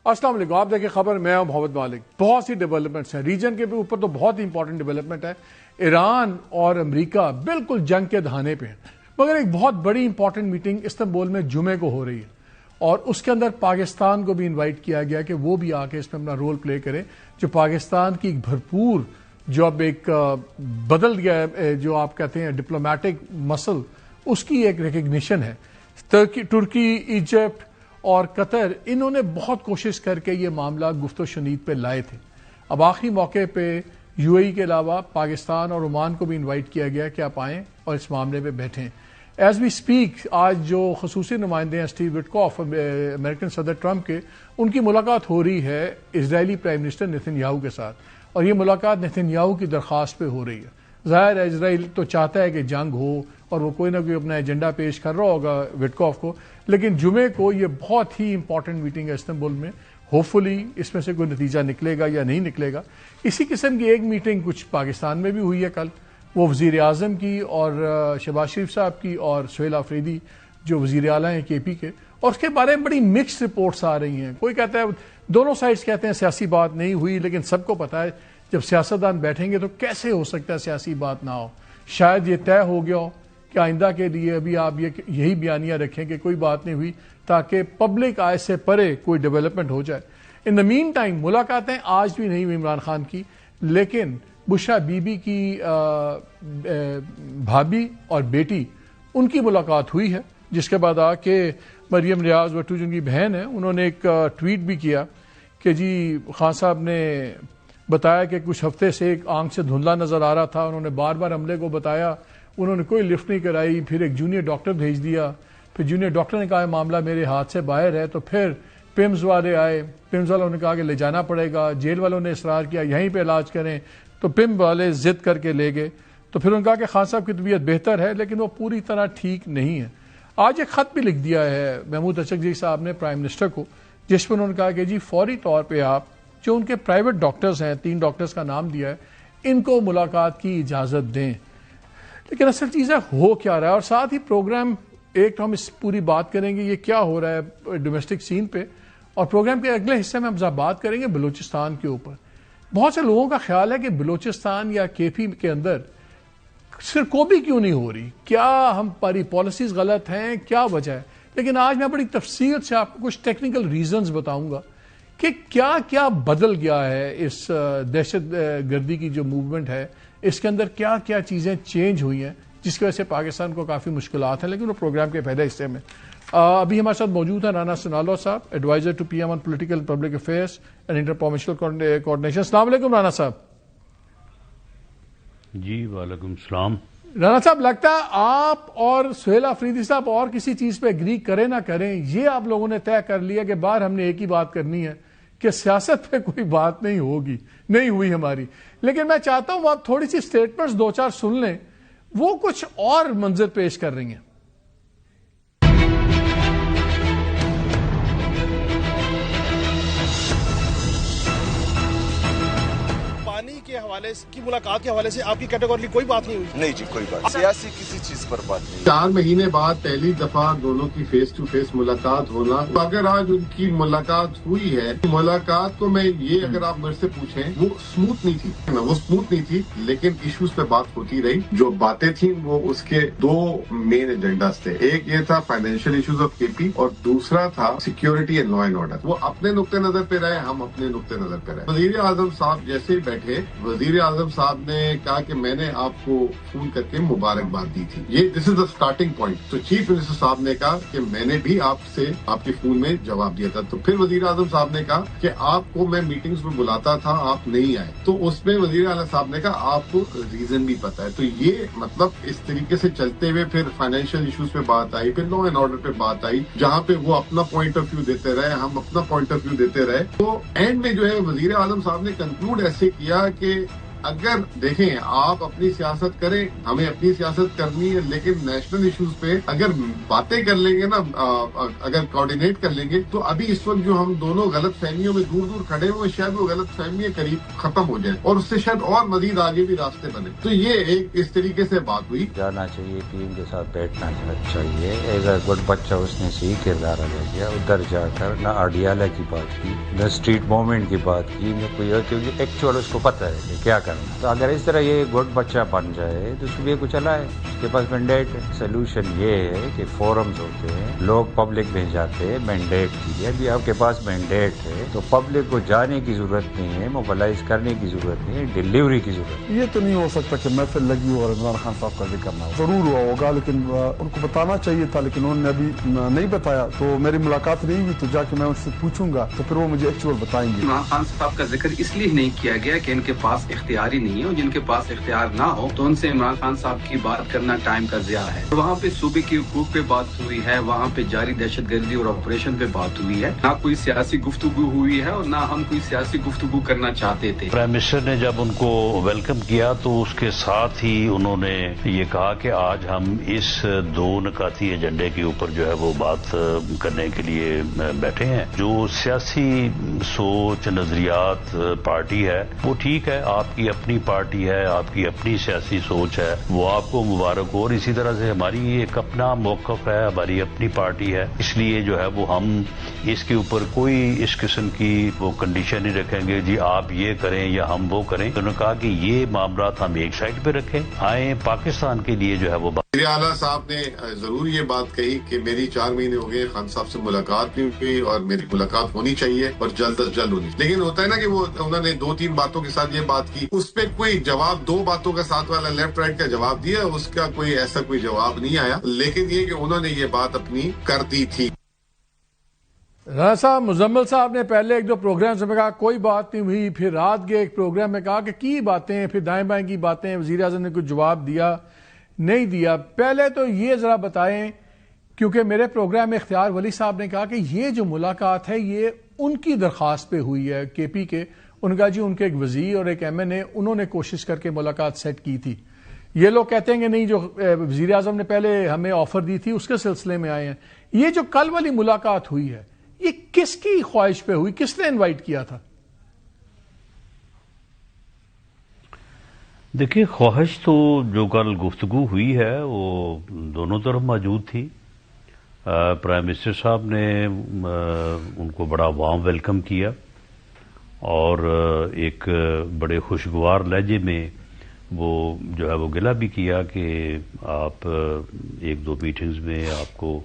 السلام علیکم. آپ دیکھیں خبر، میں ہوں محمد مالک. بہت سی ڈیولپمنٹس ہیں ریجن کے اوپر، تو بہت امپورٹنٹ ڈیولپمنٹ ہے. ایران اور امریکہ بالکل جنگ کے دہانے پہ ہیں، مگر ایک بہت بڑی امپورٹنٹ میٹنگ استنبول میں جمعے کو ہو رہی ہے، اور اس کے اندر پاکستان کو بھی انوائٹ کیا گیا کہ وہ بھی آ کے اس میں اپنا رول پلے کرے. جو پاکستان کی بھرپور جو اب ایک بدل گیا ہے، جو آپ کہتے ہیں ڈپلومیٹک مسل، اس کی ایک ریکگنیشن ہے. ترکی، ایجپٹ اور قطر، انہوں نے بہت کوشش کر کے یہ معاملہ گفت و شنید پہ لائے تھے. اب آخری موقع پہ یو اے ای کے علاوہ پاکستان اور عمان کو بھی انوائٹ کیا گیا کہ آپ آئیں اور اس معاملے پہ بیٹھیں. ایز وی اسپیک آج جو خصوصی نمائندے ہیں اسٹیو وٹکوف، امریکن صدر ٹرمپ کے، ان کی ملاقات ہو رہی ہے اسرائیلی پرائم منسٹر نیتن یاہو کے ساتھ، اور یہ ملاقات نیتن یاہو کی درخواست پہ ہو رہی ہے. ظاہر ہے اسرائیل تو چاہتا ہے کہ جنگ ہو، اور وہ کوئی نہ کوئی اپنا ایجنڈا پیش کر رہا ہوگا وٹکوف کو، لیکن جمعے کو یہ بہت ہی امپورٹنٹ میٹنگ ہے استنبول میں. ہوپ فلی اس میں سے کوئی نتیجہ نکلے گا یا نہیں نکلے گا. اسی قسم کی ایک میٹنگ کچھ پاکستان میں بھی ہوئی ہے کل، وہ وزیر اعظم کی اور شہباز شریف صاحب کی اور سہیل آفریدی جو وزیر اعلیٰ ہیں کے پی کے، اور اس کے بارے میں بڑی مکس رپورٹس آ رہی ہیں. کوئی کہتا ہے، دونوں سائڈز کہتے ہیں سیاسی بات نہیں ہوئی، لیکن سب کو پتا ہے جب سیاستدان بیٹھیں گے تو کیسے ہو سکتا ہے سیاسی بات نہ ہو. شاید یہ طے ہو گیا ہو کہ آئندہ کے لیے ابھی آپ یہی بیانیہ رکھیں کہ کوئی بات نہیں ہوئی، تاکہ پبلک آئے سے پرے کوئی ڈیولپمنٹ ہو جائے. ان دا مین ٹائم ملاقاتیں آج بھی نہیں ہوئی عمران خان کی، لیکن بشرا بی بی کی بھابھی اور بیٹی، ان کی ملاقات ہوئی ہے، جس کے بعد آ کے مریم ریاض بٹو جن کی بہن ہے، انہوں نے ایک ٹویٹ بھی کیا کہ جی خان صاحب نے بتایا کہ کچھ ہفتے سے ایک آنکھ سے دھندلا نظر آ رہا تھا، انہوں نے بار بار عملے کو بتایا، انہوں نے کوئی لفٹ نہیں کرائی، پھر ایک جونیئر ڈاکٹر بھیج دیا، پھر جونیئر ڈاکٹر نے کہا معاملہ میرے ہاتھ سے باہر ہے، تو پھر پیمز والے آئے، پیمز والوں نے کہا کہ لے جانا پڑے گا، جیل والوں نے اصرار کیا یہیں پہ علاج کریں، تو پم والے ضد کر کے لے گئے. تو پھر انہوں نے کہا کہ خان صاحب کی طبیعت بہتر ہے، لیکن وہ پوری طرح ٹھیک نہیں ہے. آج ایک خط بھی لکھ دیا ہے محمود اچکزئی صاحب نے پرائم منسٹر کو، جس پر انہوں نے کہا کہ جی فوری طور پہ آپ جو ان کے پرائیویٹ ڈاکٹرز ہیں، 3 ڈاکٹرز کا نام دیا ہے، ان کو ملاقات کی اجازت دیں. لیکن اصل چیز ہے ہو کیا رہا ہے، اور ساتھ ہی پروگرام ایک تو ہم اس پوری بات کریں گے یہ کیا ہو رہا ہے ڈومیسٹک سین پہ، اور پروگرام کے اگلے حصے میں ہم بات کریں گے بلوچستان کے اوپر. بہت سے لوگوں کا خیال ہے کہ بلوچستان یا کے پی کے اندر صرف کوبی کیوں نہیں ہو رہی، کیا ہماری پالیسیز غلط ہیں، کیا وجہ ہے. لیکن آج میں بڑی تفصیل سے آپ کو کچھ ٹیکنیکل ریزنز بتاؤں گا کہ کیا کیا بدل گیا ہے اس دہشت گردی کی جو موومنٹ ہے، اس کے اندر کیا کیا چیزیں چینج ہوئی ہیں، جس کی وجہ سے پاکستان کو کافی مشکلات ہیں. لیکن وہ پروگرام کے پہلے حصے میں ابھی ہمارے ساتھ موجود ہیں رانا سنالو صاحب، adviser to P M on political public affairs and inter provincial coordination. السلام علیکم رانا صاحب. جی وعلیکم السلام. رانا صاحب، لگتا ہے آپ اور سہیل آفریدی صاحب اور کسی چیز پہ اگری کریں نہ کریں، یہ آپ لوگوں نے طے کر لیا کہ باہر ہم نے ایک ہی بات کرنی ہے کہ سیاست پہ کوئی بات نہیں ہوگی، نہیں ہوئی ہماری. لیکن میں چاہتا ہوں آپ تھوڑی سی سٹیٹمنٹس 2-4 سن لیں، وہ کچھ اور منظر پیش کر رہی ہیں. پانی کے حوالے کی ملاقات کے حوالے سے آپ کی کیٹیگوری کوئی بات نہیں ہوئی؟ نہیں جی، کوئی بات سیاسی کسی چیز پر بات نہیں. 4 مہینے بعد پہلی دفعہ دونوں کی فیس ٹو فیس ملاقات ہونا، اگر آج ان کی ملاقات ہوئی ہے، ملاقات کو میں یہ اگر آپ میرے سے پوچھیں وہ اسموتھ نہیں تھی، وہ اسموتھ نہیں تھی، لیکن ایشوز پہ بات ہوتی رہی. جو باتیں تھیں وہ اس کے 2 مین ایجنڈاز تھے. ایک یہ تھا فائنینشیل ایشوز آف کے پی، اور دوسرا تھا security and law and order. وہ اپنے نقطۂ نظر پہ رہے، ہم اپنے نقطۂ نظر پہ رہے. وزیر اعظم صاحب جیسے ہی بیٹھے، وزیر اعظم صاحب نے کہا کہ میں نے آپ کو فون کر کے مبارکباد دی تھی. یہ دس از دا اسٹارٹنگ پوائنٹ. تو چیف منسٹر صاحب نے کہا کہ میں نے بھی آپ سے آپ کے فون میں جواب دیا تھا. تو پھر وزیر اعظم صاحب نے کہا کہ آپ کو میں میٹنگز میں بلاتا تھا، آپ نہیں آئے. تو اس میں وزیر اعظم صاحب نے کہا آپ کو ریزن بھی پتا ہے. تو یہ مطلب اس طریقے سے چلتے ہوئے پھر فائنینشیل ایشوز پہ بات آئی، پھر لا اینڈ آرڈر پہ بات آئی، جہاں پہ وہ اپنا پوائنٹ آف ویو دیتے رہے، ہم اپنا پوائنٹ آف ویو دیتے رہے. تو اینڈ میں جو ہے وزیر اعظم صاحب نے کنکلوڈ ایسے کیا کہ اگر دیکھیں آپ اپنی سیاست کریں، ہمیں اپنی سیاست کرنی ہے، لیکن نیشنل ایشوز پہ اگر باتیں کر لیں گے نا، اگر کوآرڈینیٹ کر لیں گے تو ابھی اس وقت جو ہم دونوں غلط فہمیوں میں دور دور کھڑے ہوئے، شاید وہ غلط فہمیاں قریب ختم ہو جائیں اور اس سے شاید اور مزید آگے بھی راستے بنے. تو یہ ایک اس طریقے سے بات ہوئی. جانا چاہیے، ٹیم کے ساتھ بیٹھنا چاہیے. ایک گڈ بچہ اس نے صحیح کردار ادا کیا، ادھر جا کر نہ اڈیالہ کی بات کی، نہ اسٹریٹ موومنٹ کی بات کی، نہ کوئی اور، کیونکہ ایکچوئل اس کو پتہ ہے کہ کیا کرنا. تو اگر اس طرح یہ گڈ بچہ بن جائے تو اس کو بھی کچھ چلا ہے، اس کے پاس مینڈیٹ ہے. سولوشن یہ ہے کہ فورمز ہوتے ہیں، لوگ پبلک میں جاتے ہیں مینڈیٹ کے لیے. ابھی آپ کے پاس مینڈیٹ ہے تو پبلک کو جانے کی ضرورت نہیں ہے، موبلائز کرنے کی ضرورت نہیں ہے، ڈیلیوری کی ضرورت. یہ تو نہیں ہو سکتا کہ محفل لگی ہو اور عمران خان صاحب کا ذکر کرنا ہو. ضرور ہوا ہوگا لیکن ان کو بتانا چاہیے تھا، لیکن انہوں نے ابھی نہیں بتایا. تو میری ملاقات نہیں ہوئی تو جا کے میں ان سے پوچھوں گا تو پھر وہ مجھے ایکچوئل بتائیں گے. عمران خان صاحب کا ذکر اس لیے نہیں کیا گیا کہ ان کے پاس اختیار ہی نہیں ہے، اور جن کے پاس اختیار نہ ہو تو ان سے عمران خان صاحب کی بات کرنا ٹائم کا ضیاع ہے. وہاں پہ صوبے کی حقوق پہ بات ہوئی ہے، وہاں پہ جاری دہشت گردی اور آپریشن پہ بات ہوئی ہے. نہ کوئی سیاسی گفتگو ہوئی ہے اور نہ ہم کوئی سیاسی گفتگو کرنا چاہتے تھے. پرائم منسٹر نے جب ان کو ویلکم کیا تو اس کے ساتھ ہی انہوں نے یہ کہا کہ آج ہم اس 2 نکاتی ایجنڈے کے اوپر جو ہے وہ بات کرنے کے لیے بیٹھے ہیں. جو سیاسی سوچ نظریات پارٹی ہے وہ ٹھیک ہے، آپ کی اپنی پارٹی ہے، آپ کی اپنی سیاسی سوچ ہے، وہ آپ کو مبارک ہو. اور اسی طرح سے ہماری ایک اپنا موقف ہے، ہماری اپنی پارٹی ہے، اس لیے جو ہے وہ ہم اس کے اوپر کوئی اس قسم کی وہ کنڈیشن نہیں رکھیں گے جی آپ یہ کریں یا ہم وہ کریں. انہوں نے کہا کہ یہ معاملات ہم ایک سائڈ پہ رکھیں، آئیں پاکستان کے لیے جو ہے وہ. وزیر اعلیٰ صاحب نے ضرور یہ بات کہی کہ میری 4 مہینے ہو گئے خان صاحب سے ملاقات نہیں ہوئی اور میری ملاقات ہونی چاہیے اور جلد از جلد ہونی. لیکن ہوتا ہے نا کہ وہ انہوں نے 2-3 باتوں کے ساتھ یہ بات کی، اس پہ کوئی جواب 2 باتوں کا ساتھ والا لیفٹ رائٹ کا جواب دیا، اس کا کوئی ایسا کوئی جواب نہیں آیا. لیکن یہ کہ انہوں نے یہ بات اپنی کر دی تھی. رانا صاحب، مزمل صاحب نے پہلے 1-2 پروگرام میں کہا کوئی بات نہیں ہوئی، پھر رات کے ایک پروگرام میں کہا کہ کی باتیں، پھر دائیں بائیں کی باتیں، وزیر اعظم نے کوئی جواب دیا نہیں دیا. پہلے تو یہ ذرا بتائیں، کیونکہ میرے پروگرام میں اختیار ولی صاحب نے کہا کہ یہ جو ملاقات ہے یہ ان کی درخواست پہ ہوئی ہے کے پی کے. ان کا جی ان کے ایک وزیر اور ایک ایم این اے انہوں نے کوشش کر کے ملاقات سیٹ کی تھی. یہ لوگ کہتے ہیں کہ نہیں، جو وزیر اعظم نے پہلے ہمیں آفر دی تھی اس کے سلسلے میں آئے ہیں. یہ جو کل والی ملاقات ہوئی ہے یہ کس کی خواہش پہ ہوئی، کس نے انوائٹ کیا تھا؟ دیکھیے، خواہش تو جو کل گفتگو ہوئی ہے وہ دونوں طرف موجود تھی. پرائم منسٹر صاحب نے ان کو بڑا وارم ویلکم کیا اور ایک بڑے خوشگوار لہجے میں وہ جو ہے وہ گلہ بھی کیا کہ آپ 1-2 میٹنگز میں آپ کو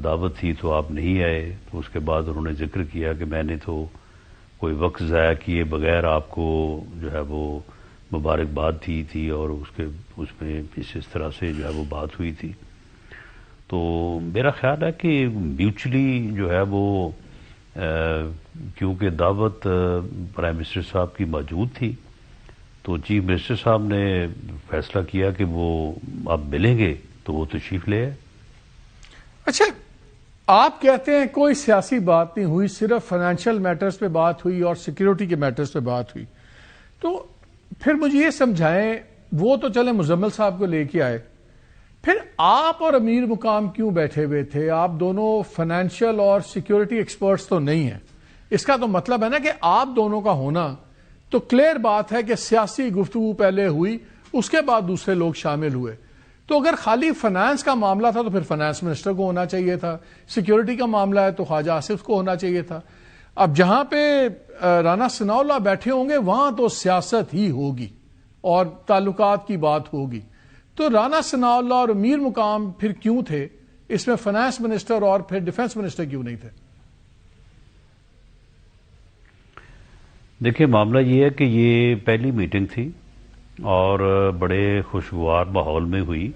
دعوت تھی تو آپ نہیں آئے. تو اس کے بعد انہوں نے ذکر کیا کہ میں نے تو کوئی وقت ضائع کیے بغیر آپ کو جو ہے وہ مبارکباد دی تھی اور اس میں اس طرح سے جو ہے وہ بات ہوئی تھی. تو میرا خیال ہے کہ میوچلی جو ہے وہ کیونکہ دعوت پرائم منسٹر صاحب کی موجود تھی تو چیف منسٹر صاحب نے فیصلہ کیا کہ وہ اب ملیں گے تو وہ تشریف لے آئے. اچھا، آپ کہتے ہیں کوئی سیاسی بات نہیں ہوئی، صرف فائنینشیل میٹرز پہ بات ہوئی اور سیکیورٹی کے میٹرز پہ بات ہوئی. تو پھر مجھے یہ سمجھائیں، وہ تو چلے مزمل صاحب کو لے کے آئے، پھر آپ اور امیر مقام کیوں بیٹھے ہوئے تھے؟ آپ دونوں فائنینشیل اور سیکیورٹی ایکسپرٹس تو نہیں ہیں. اس کا تو مطلب ہے نا کہ آپ دونوں کا ہونا تو کلیئر بات ہے کہ سیاسی گفتگو پہلے ہوئی، اس کے بعد دوسرے لوگ شامل ہوئے. تو اگر خالی فائنانس کا معاملہ تھا تو پھر فائنانس منسٹر کو ہونا چاہیے تھا، سیکیورٹی کا معاملہ ہے تو خواجہ آصف کو ہونا چاہیے تھا. اب جہاں پہ رانا ثناء اللہ بیٹھے ہوں گے وہاں تو سیاست ہی ہوگی اور تعلقات کی بات ہوگی. تو رانا ثناء اللہ اور امیر مقام پھر کیوں تھے اس میں؟ فائنانس منسٹر اور پھر ڈیفنس منسٹر کیوں نہیں تھے؟ دیکھیں، معاملہ یہ ہے کہ یہ پہلی میٹنگ تھی اور بڑے خوشگوار ماحول میں ہوئی،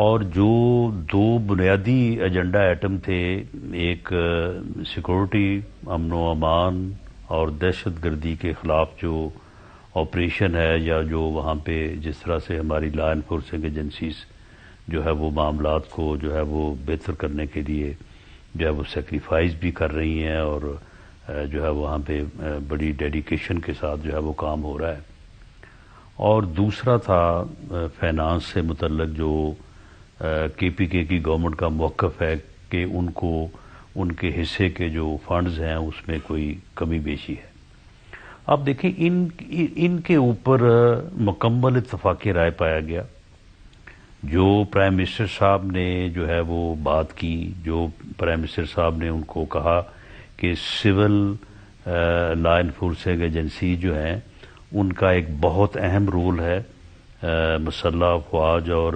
اور جو 2 بنیادی ایجنڈا آئٹم تھے، ایک سیکورٹی، امن و امان اور دہشت گردی کے خلاف جو آپریشن ہے یا جو وہاں پہ جس طرح سے ہماری لا انفورسنگ ایجنسیز جو ہے وہ معاملات کو جو ہے وہ بہتر کرنے کے لیے جو ہے وہ سیکریفائز بھی کر رہی ہیں اور جو ہے وہاں پہ بڑی ڈیڈیکیشن کے ساتھ جو ہے وہ کام ہو رہا ہے. اور دوسرا تھا فائنانس سے متعلق جو کے پی کے کی گورنمنٹ کا موقف ہے کہ ان کو ان کے حصے کے جو فنڈز ہیں اس میں کوئی کمی بیشی ہے. اب دیکھیں ان کے اوپر مکمل اتفاق رائے پایا گیا. جو پرائم منسٹر صاحب نے جو ہے وہ بات کی، جو پرائم منسٹر صاحب نے ان کو کہا کہ سول لا انفورسنگ ایجنسی جو ہیں ان کا ایک بہت اہم رول ہے مسلح افواج اور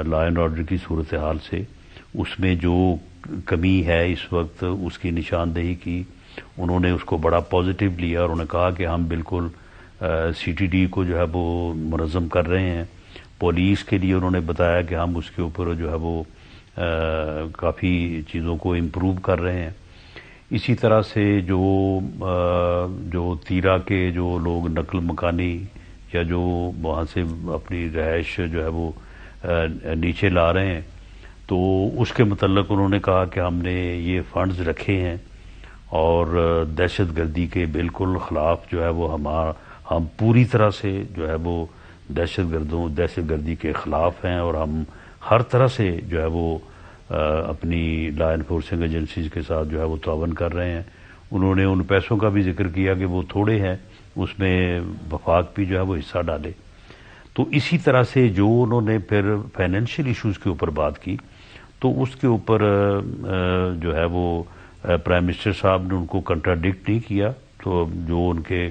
لا اینڈ آرڈر کی صورتحال سے. اس میں جو کمی ہے اس وقت اس کی نشاندہی کی. انہوں نے اس کو بڑا پازیٹیو لیا اور انہوں نے کہا کہ ہم بالکل سی ٹی ڈی کو جو ہے وہ منظم کر رہے ہیں. پولیس کے لیے انہوں نے بتایا کہ ہم اس کے اوپر جو ہے وہ کافی چیزوں کو امپروو کر رہے ہیں. اسی طرح سے جو تیرا کے جو لوگ نقل مکانی یا جو وہاں سے اپنی رہائش جو ہے وہ نیچے لا رہے ہیں تو اس کے متعلق انہوں نے کہا کہ ہم نے یہ فنڈز رکھے ہیں اور دہشت گردی کے بالکل خلاف جو ہے وہ ہم پوری طرح سے جو ہے وہ دہشت گردی کے خلاف ہیں اور ہم ہر طرح سے جو ہے وہ اپنی لا انفورسنگ ایجنسیز کے ساتھ جو ہے وہ تعاون کر رہے ہیں. انہوں نے ان پیسوں کا بھی ذکر کیا کہ وہ تھوڑے ہیں، اس میں وفاق بھی جو ہے وہ حصہ ڈالے. تو اسی طرح سے جو انہوں نے پھر فائنینشیل ایشوز کے اوپر بات کی تو اس کے اوپر جو ہے وہ پرائم منسٹر صاحب نے ان کو کنٹراڈکٹ نہیں کیا. تو جو ان کے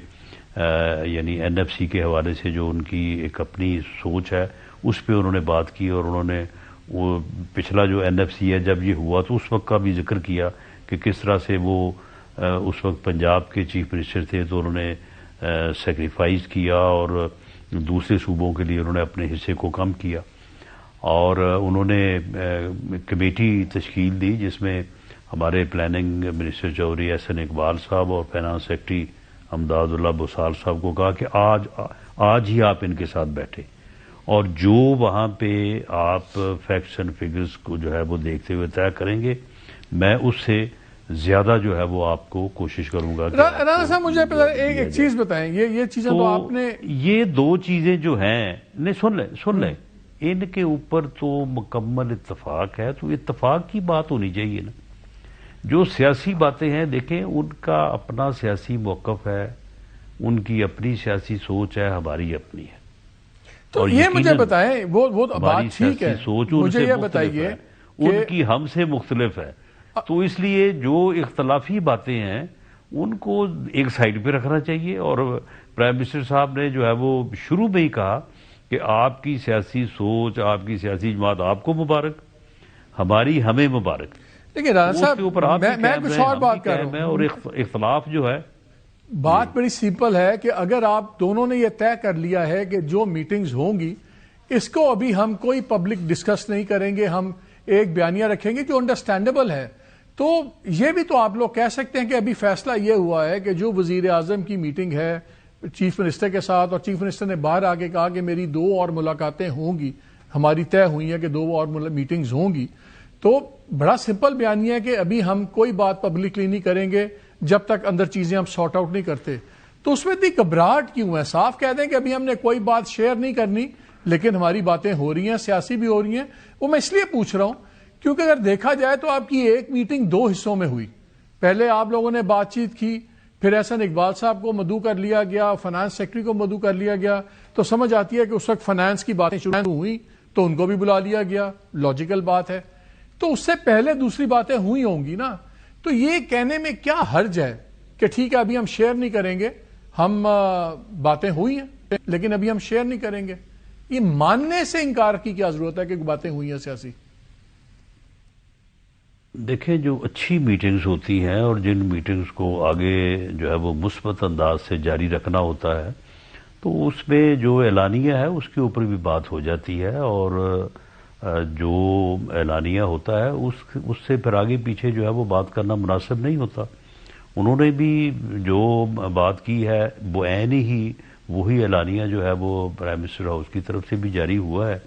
یعنی این ایف سی کے حوالے سے جو ان کی ایک اپنی سوچ ہے اس پہ انہوں نے بات کی اور انہوں نے وہ پچھلا جو این ایف سی ہے جب یہ ہوا تو اس وقت کا بھی ذکر کیا کہ کس طرح سے وہ اس وقت پنجاب کے چیف منسٹر تھے تو انہوں نے سیکریفائز کیا اور دوسرے صوبوں کے لیے انہوں نے اپنے حصے کو کم کیا. اور انہوں نے کمیٹی تشکیل دی جس میں ہمارے پلاننگ منسٹر چودھری احسن اقبال صاحب اور فائنانس سیکرٹری امداد اللہ بسال صاحب کو کہا کہ آج ہی آپ ان کے ساتھ بیٹھے اور جو وہاں پہ آپ فیکٹس اینڈ فگرز کو جو ہے وہ دیکھتے ہوئے طے کریں گے میں اس سے زیادہ جو ہے وہ آپ کو کوشش کروں گا. رانا صاحب مجھے ایک چیز بتائیں، یہ چیزیں تو آپ نے یہ دو چیزیں جو ہیں نہیں سن لیں ان کے اوپر تو مکمل اتفاق ہے. تو اتفاق کی بات ہونی چاہیے نا. جو سیاسی باتیں ہیں دیکھیں ان کا اپنا سیاسی موقف ہے، ان کی اپنی سیاسی سوچ ہے، ہماری اپنی ہے. تو یہ مجھے بتائیں وہ بات ٹھیک ہے، مجھے یہ بتائیے ان کی ہم سے مختلف ہے. تو اس لیے جو اختلافی باتیں ہیں ان کو ایک سائڈ پہ رکھنا چاہیے. اور پرائم منسٹر صاحب نے جو ہے وہ شروع میں ہی کہا کہ آپ کی سیاسی سوچ، آپ کی سیاسی جماعت آپ کو مبارک، ہماری ہمیں مبارک. لیکن رانا صاحب میں کچھ اور بات کر رہا ہوں اور اختلاف جو ہے بات بڑی سمپل ہے کہ اگر آپ دونوں نے یہ طے کر لیا ہے کہ جو میٹنگز ہوں گی اس کو ابھی ہم کوئی پبلک ڈسکس نہیں کریں گے، ہم ایک بیانیہ رکھیں گے جو انڈرسٹینڈیبل ہے، تو یہ بھی تو آپ لوگ کہہ سکتے ہیں کہ ابھی فیصلہ یہ ہوا ہے کہ جو وزیر اعظم کی میٹنگ ہے چیف منسٹر کے ساتھ اور چیف منسٹر نے باہر آ کے کہا کہ میری 2 اور ملاقاتیں ہوں گی، ہماری طے ہوئی ہیں کہ 2 اور میٹنگز ہوں گی. تو بڑا سمپل بیانیہ ہے کہ ابھی ہم کوئی بات پبلکلی نہیں کریں گے جب تک اندر چیزیں ہم سارٹ آؤٹ نہیں کرتے. تو اس میں اتنی گھبراہٹ کیوں ہے؟ صاف کہہ دیں کہ ابھی ہم نے کوئی بات شیئر نہیں کرنی لیکن ہماری باتیں ہو رہی ہیں، سیاسی بھی ہو رہی ہیں. وہ میں اس لیے پوچھ رہا ہوں کیونکہ اگر دیکھا جائے تو آپ کی ایک میٹنگ 2 حصوں میں ہوئی. پہلے آپ لوگوں نے بات چیت کی، پھر احسن اقبال صاحب کو مدعو کر لیا گیا، فائنانس سیکرٹری کو مدعو کر لیا گیا. تو سمجھ آتی ہے کہ اس وقت فائنانس کی باتیں شروع ہوئی تو ان کو بھی بلا لیا گیا، لاجیکل بات ہے. تو اس سے پہلے دوسری باتیں ہوئی ہوں گی نا. تو یہ کہنے میں کیا حرج ہے کہ ٹھیک ہے ابھی ہم شیئر نہیں کریں گے، ہم باتیں ہوئی ہیں لیکن ابھی ہم شیئر نہیں کریں گے. یہ ماننے سے انکار کی کیا ضرورت ہے کہ باتیں ہوئی ہیں سیاسی؟ دیکھیں جو اچھی میٹنگز ہوتی ہیں اور جن میٹنگز کو آگے جو ہے وہ مثبت انداز سے جاری رکھنا ہوتا ہے تو اس میں جو اعلانیہ ہے اس کے اوپر بھی بات ہو جاتی ہے اور جو اعلانیہ ہوتا ہے اس سے پھر آگے پیچھے جو ہے وہ بات کرنا مناسب نہیں ہوتا. انہوں نے بھی جو بات کی ہے وہ عین ہی وہی اعلانیہ جو ہے وہ پرائم منسٹر ہاؤس کی طرف سے بھی جاری ہوا ہے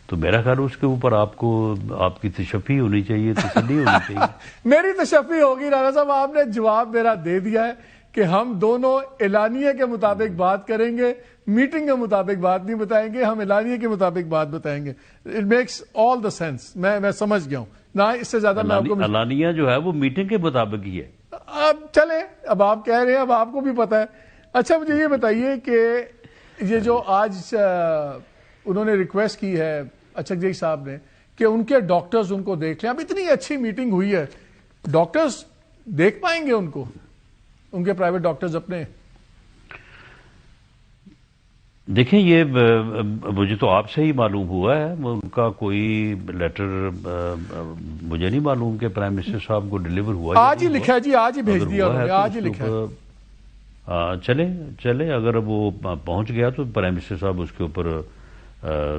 تو میرا خیال اس کے اوپر آپ کو آپ کی تشفی ہونی چاہیے، تسلی ہونی چاہیے۔ میری تشفی ہوگی رانا صاحب، آپ نے جواب میرا دے دیا ہے کہ ہم دونوں اعلانیے کے مطابق بات کریں گے، میٹنگ کے مطابق بات نہیں بتائیں گے، ہم اعلانیے کے مطابق بات بتائیں گے۔ It makes all the sense, میں سمجھ گیا ہوں نہ اس سے زیادہ میں آپ کو اعلانیہ جو ہے وہ میٹنگ کے مطابق ہی ہے۔ اب چلیں، اب آپ کہہ رہے ہیں، اب آپ کو بھی پتا ہے۔ اچھا مجھے یہ بتائیے کہ یہ جو آج انہوں نے ریکویسٹ کی ہے اچھک جی صاحب نے کہ ان کے ڈاکٹرز ان کو دیکھ لیں، اب اتنی اچھی میٹنگ ہوئی ہے، ڈاکٹرز دیکھ پائیں گے ان کو، ان کے پرائیویٹ ڈاکٹرز اپنے؟ دیکھیں یہ مجھے تو آپ سے ہی معلوم ہوا ہے، ان کا کوئی لیٹر مجھے نہیں معلوم کہ پرائم منسٹر صاحب کو ڈیلیور ہوا، آج ہی لکھا ہے جی، آج ہی بھیج دیا انہوں نے، آج ہی لکھا ہے۔ چلے اگر وہ پہنچ گیا تو پرائم منسٹر صاحب اس کے اوپر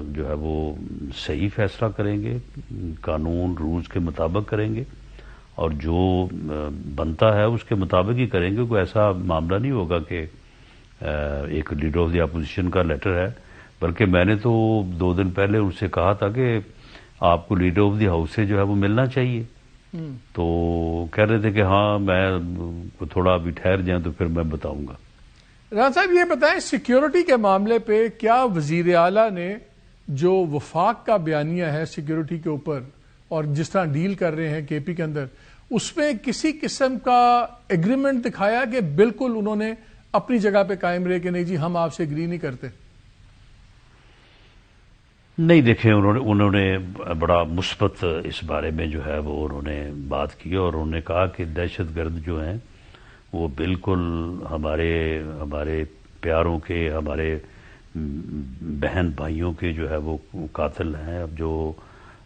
جو ہے وہ صحیح فیصلہ کریں گے، قانون رولز کے مطابق کریں گے، اور جو بنتا ہے اس کے مطابق ہی کریں گے۔ کوئی ایسا معاملہ نہیں ہوگا کہ ایک لیڈر آف دی اپوزیشن کا لیٹر ہے، بلکہ میں نے تو 2 دن پہلے ان سے کہا تھا کہ آپ کو لیڈر آف دی ہاؤس سے جو ہے وہ ملنا چاہیے، تو کہہ رہے تھے کہ ہاں میں تھوڑا ابھی ٹھہر جائیں تو پھر میں بتاؤں گا۔ رانا صاحب یہ بتائیں، سیکیورٹی کے معاملے پہ کیا وزیر اعلیٰ نے جو وفاق کا بیانیہ ہے سیکیورٹی کے اوپر اور جس طرح ڈیل کر رہے ہیں کے پی کے اندر، اس میں کسی قسم کا ایگریمنٹ دکھایا کہ بالکل انہوں نے اپنی جگہ پہ قائم رہے کہ نہیں جی ہم آپ سے ایگری نہیں کرتے؟ نہیں، دیکھیں انہوں نے بڑا مثبت اس بارے میں جو ہے وہ انہوں نے بات کی، اور انہوں نے کہا کہ دہشت گرد جو ہیں وہ بالکل ہمارے پیاروں کے، ہمارے بہن بھائیوں کے جو ہے وہ قاتل ہیں۔ اب جو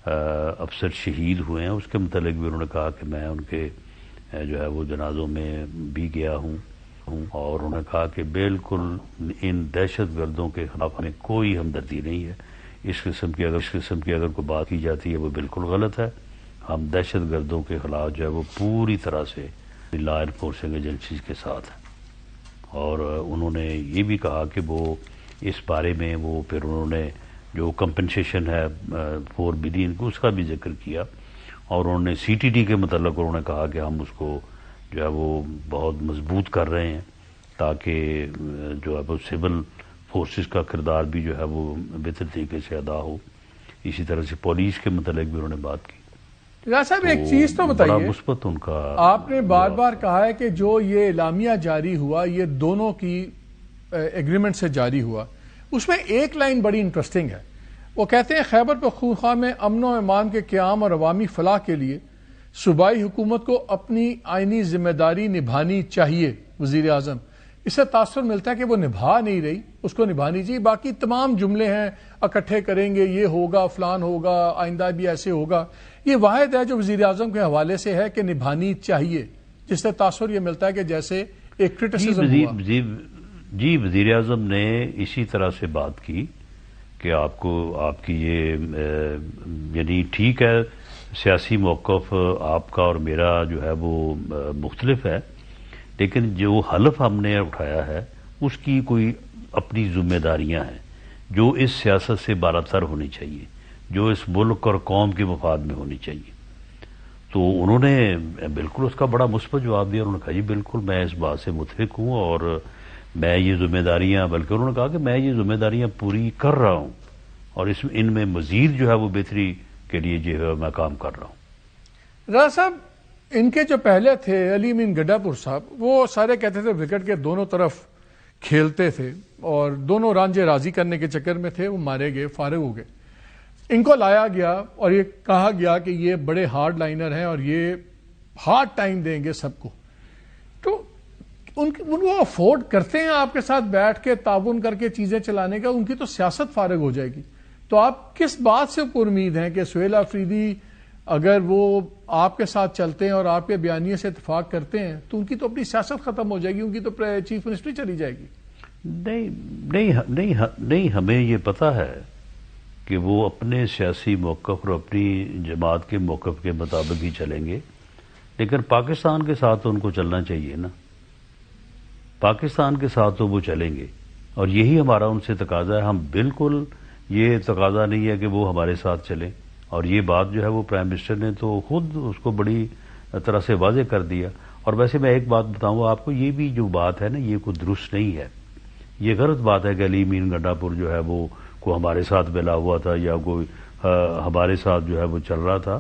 افسر شہید ہوئے ہیں اس کے متعلق بھی انہوں نے کہا کہ میں ان کے جو ہے وہ جنازوں میں بھی گیا ہوں، اور انہوں نے کہا کہ بالکل ان دہشت گردوں کے خلاف ہمیں کوئی ہمدردی نہیں ہے، اس قسم کی اگر کوئی بات کی جاتی ہے وہ بالکل غلط ہے۔ ہم دہشت گردوں کے خلاف جو ہے وہ پوری طرح سے لا انفورسنگ ایجنسیز کے ساتھ ہیں، اور انہوں نے یہ بھی کہا کہ وہ اس بارے میں وہ پھر انہوں نے جو کمپنسیشن ہے 4 بلین کو اس کا بھی ذکر کیا، اور انہوں نے سی ٹی ڈی کے متعلق انہوں نے کہا کہ ہم اس کو جو ہے وہ بہت مضبوط کر رہے ہیں تاکہ جو ہے وہ سول فورسز کا کردار بھی جو ہے وہ بہتر طریقے سے ادا ہو۔ اسی طرح سے پولیس کے متعلق بھی انہوں نے بات کی۔ رانا صاحب ایک چیز تو بتائیے، بڑا مثبت ان کا، آپ نے بار بار کہا ہے کہ جو یہ اعلامیہ جاری ہوا یہ دونوں کی ایگریمنٹ سے جاری ہوا، اس میں ایک لائن بڑی انٹرسٹنگ ہے، وہ کہتے ہیں خیبر پختونخوا میں امن و امان کے قیام اور عوامی فلاح کے لیے صوبائی حکومت کو اپنی آئینی ذمہ داری نبھانی چاہیے۔ وزیر اعظم، اس سے تاثر ملتا ہے کہ وہ نبھا نہیں رہی، اس کو نبھانی چاہیے۔ باقی تمام جملے ہیں اکٹھے کریں گے، یہ ہوگا، فلان ہوگا، آئندہ بھی ایسے ہوگا، یہ واحد ہے جو وزیر اعظم کے حوالے سے ہے کہ نبھانی چاہیے، جس سے تاثر یہ ملتا ہے کہ جیسے ایک کرٹیسزم ہوا۔ جی وزیر اعظم نے اسی طرح سے بات کی کہ آپ کی یہ یعنی ٹھیک ہے سیاسی موقف آپ کا اور میرا جو ہے وہ مختلف ہے، لیکن جو حلف ہم نے اٹھایا ہے اس کی کوئی اپنی ذمہ داریاں ہیں جو اس سیاست سے بالاتر ہونی چاہیے، جو اس ملک اور قوم کے مفاد میں ہونی چاہیے۔ تو انہوں نے بالکل اس کا بڑا مثبت جواب دیا، انہوں نے کہا جی بالکل میں اس بات سے متفق ہوں، اور میں یہ ذمہ داریاں، بلکہ انہوں نے کہا کہ میں یہ ذمہ داریاں پوری کر رہا ہوں، اور ان میں مزید جو ہے وہ بہتری کے لیے جو ہے میں کام کر رہا ہوں۔ رانا صاحب ان کے جو پہلے تھے علی امین گڈا پور صاحب، وہ سارے کہتے تھے وکٹ کے دونوں طرف کھیلتے تھے اور دونوں رانجے راضی کرنے کے چکر میں تھے، وہ مارے گئے، فارغ ہو گئے۔ ان کو لایا گیا اور یہ کہا گیا کہ یہ بڑے ہارڈ لائنر ہیں اور یہ ہارڈ ٹائم دیں گے سب کو، تو ان وہ افورڈ کرتے ہیں آپ کے ساتھ بیٹھ کے تعاون کر کے چیزیں چلانے کا؟ ان کی تو سیاست فارغ ہو جائے گی۔ تو آپ کس بات سے پر امید ہیں کہ سہیل آفریدی اگر وہ آپ کے ساتھ چلتے ہیں اور آپ کے بیانیے سے اتفاق کرتے ہیں تو ان کی تو اپنی سیاست ختم ہو جائے گی، ان کی تو چیف منسٹری چلی جائے گی؟ نہیں، ہمیں یہ پتا ہے کہ وہ اپنے سیاسی موقف اور اپنی جماعت کے موقف کے مطابق ہی چلیں گے، لیکن پاکستان کے ساتھ تو ان کو چلنا چاہیے نا، پاکستان کے ساتھ تو وہ چلیں گے، اور یہی ہمارا ان سے تقاضا ہے۔ ہم بالکل یہ تقاضا نہیں ہے کہ وہ ہمارے ساتھ چلیں. اور یہ بات جو ہے وہ پرائم منسٹر نے تو خود اس کو بڑی طرح سے واضح کر دیا. اور ویسے میں ایک بات بتاؤں آپ کو, یہ بھی جو بات ہے نا یہ کوئی درست نہیں ہے. یہ غلط بات ہے کہ علی امین گنڈا پور جو ہے وہ کو ہمارے ساتھ ملا ہوا تھا یا کوئی ہمارے ساتھ جو ہے وہ چل رہا تھا.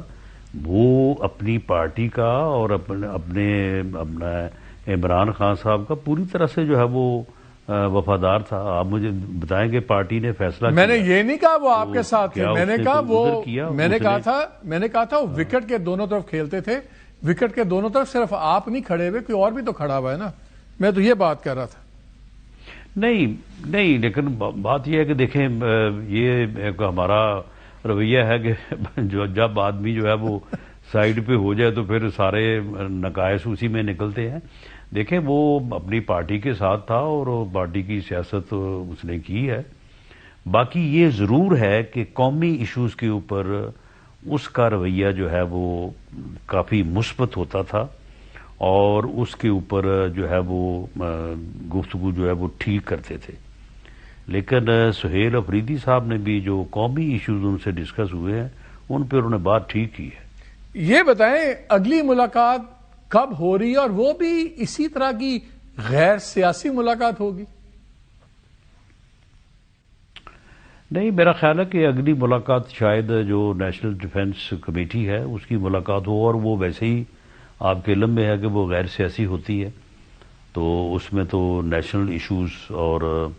وہ اپنی پارٹی کا اور اپنا عمران خان صاحب کا پوری طرح سے جو ہے وہ وفادار تھا. آپ مجھے بتائیں کہ پارٹی نے فیصلہ میں نے یہ نہیں کہا وہ آپ کے ساتھ تھے, میں نے کہا وہ میں نے کہا تھا وہ وکٹ کے دونوں طرف کھیلتے تھے. وکٹ کے دونوں طرف صرف آپ نہیں کھڑے ہوئے, کوئی اور بھی تو کھڑا ہوا ہے نا. میں تو یہ بات کر رہا تھا. نہیں لیکن بات یہ ہے کہ دیکھیں یہ ایک ہمارا رویہ ہے کہ جب آدمی جو ہے وہ سائیڈ پہ ہو جائے تو پھر سارے نقائص اسی میں نکلتے ہیں. دیکھیں وہ اپنی پارٹی کے ساتھ تھا اور پارٹی کی سیاست اس نے کی ہے. باقی یہ ضرور ہے کہ قومی ایشوز کے اوپر اس کا رویہ جو ہے وہ کافی مثبت ہوتا تھا اور اس کے اوپر جو ہے وہ گفتگو جو ہے وہ ٹھیک کرتے تھے. لیکن سہیل افریدی صاحب نے بھی جو قومی ایشوز ان سے ڈسکس ہوئے ہیں ان پہ انہوں نے بات ٹھیک کی ہے. یہ بتائیں اگلی ملاقات کب ہو رہی ہے, اور وہ بھی اسی طرح کی غیر سیاسی ملاقات ہوگی؟ نہیں, میرا خیال ہے کہ اگلی ملاقات شاید جو نیشنل ڈیفنس کمیٹی ہے اس کی ملاقات ہو, اور وہ ویسے ہی آپ کے علم میں ہے کہ وہ غیر سیاسی ہوتی ہے. تو اس میں تو نیشنل ایشوز اور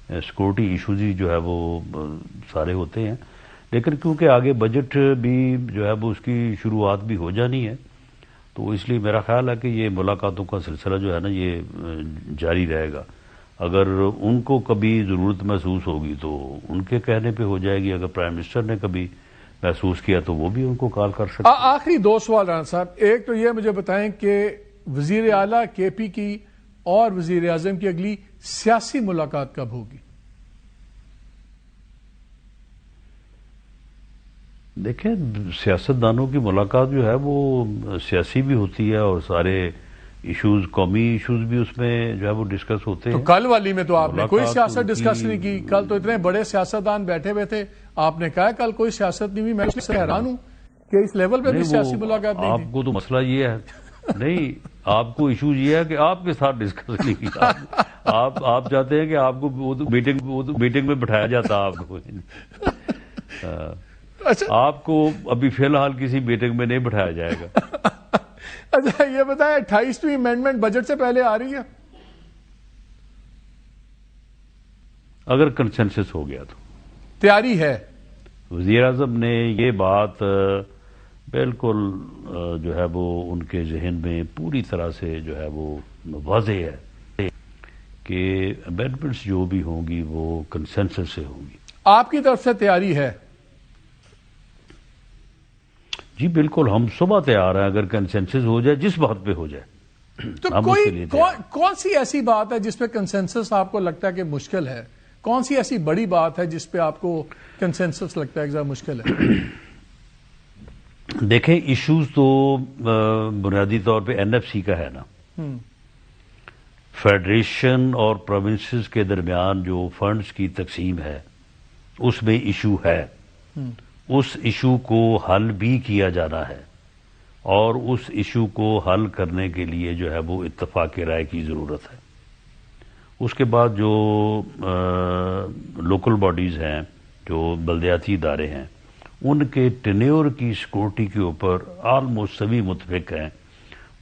سیکورٹی ایشوز ہی جو ہے وہ سارے ہوتے ہیں. لیکن کیونکہ آگے بجٹ بھی جو ہے وہ اس کی شروعات بھی ہو جانی ہے تو اس لیے میرا خیال ہے کہ یہ ملاقاتوں کا سلسلہ جو ہے نا یہ جاری رہے گا. اگر ان کو کبھی ضرورت محسوس ہوگی تو ان کے کہنے پہ ہو جائے گی. اگر پرائم منسٹر نے کبھی محسوس کیا تو وہ بھی ان کو کال کر سکتے. آخری دو سوال رانا صاحب. ایک تو یہ مجھے بتائیں کہ وزیر اعلیٰ کے پی کی اور وزیر اعظم کی اگلی سیاسی ملاقات کب ہوگی؟ دیکھیں سیاستدانوں کی ملاقات جو ہے وہ سیاسی بھی ہوتی ہے اور سارے ایشوز قومی ایشوز بھی اس میں جو ہے وہ ڈسکس ہوتے ہیں. تو کل والی میں تو آپ نے کوئی سیاست ڈسکس نہیں کی. کل تو اتنے بڑے سیاستدان بیٹھے ہوئے تھے, آپ نے کہا کل کوئی سیاست نہیں ہوئی. میں اس سے حیران ہوں کہ اس لیول پہ بھی سیاسی ملاقات نہیں تھی. آپ کو تو مسئلہ یہ ہے نہیں, آپ کو ایشو یہ ہے کہ آپ کے ساتھ ڈسکس نہیں کیا. آپ چاہتے ہیں کہ آپ کو میٹنگ میں بٹھایا جاتا آپ کو. آپ کو ابھی فی الحال کسی میٹنگ میں نہیں بٹھایا جائے گا. اچھا یہ بتائیں 28ویں امینڈمنٹ بجٹ سے پہلے آ رہی ہے؟ اگر کنسنسس ہو گیا تو تیاری ہے. وزیر اعظم نے یہ بات بالکل جو ہے وہ ان کے ذہن میں پوری طرح سے جو ہے وہ واضح ہے کہ امینڈمنٹس جو بھی ہوں گی وہ کنسنسس سے ہوں گی. آپ کی طرف سے تیاری ہے؟ جی بالکل, ہم صبح تیار ہیں اگر کنسنسس ہو جائے, جس بات پہ ہو جائے. تو کون سی ایسی بات ہے جس پہ کنسنسس آپ کو لگتا ہے کہ مشکل ہے؟ کون سی ایسی بڑی بات ہے جس پہ آپ کو کنسنسس لگتا ہے کہ ذرا مشکل ہے؟ دیکھیں ایشوز تو بنیادی طور پہ این ایف سی کا ہے نا. فیڈریشن اور پروونسز کے درمیان جو فنڈز کی تقسیم ہے اس میں ایشو ہے. اس ایشو کو حل بھی کیا جانا ہے اور اس ایشو کو حل کرنے کے لیے جو ہے وہ اتفاق رائے کی ضرورت ہے. اس کے بعد جو لوکل باڈیز ہیں, جو بلدیاتی ادارے ہیں, ان کے ٹینیور کی سیکورٹی کے اوپر آلموسٹ سبھی متفق ہیں.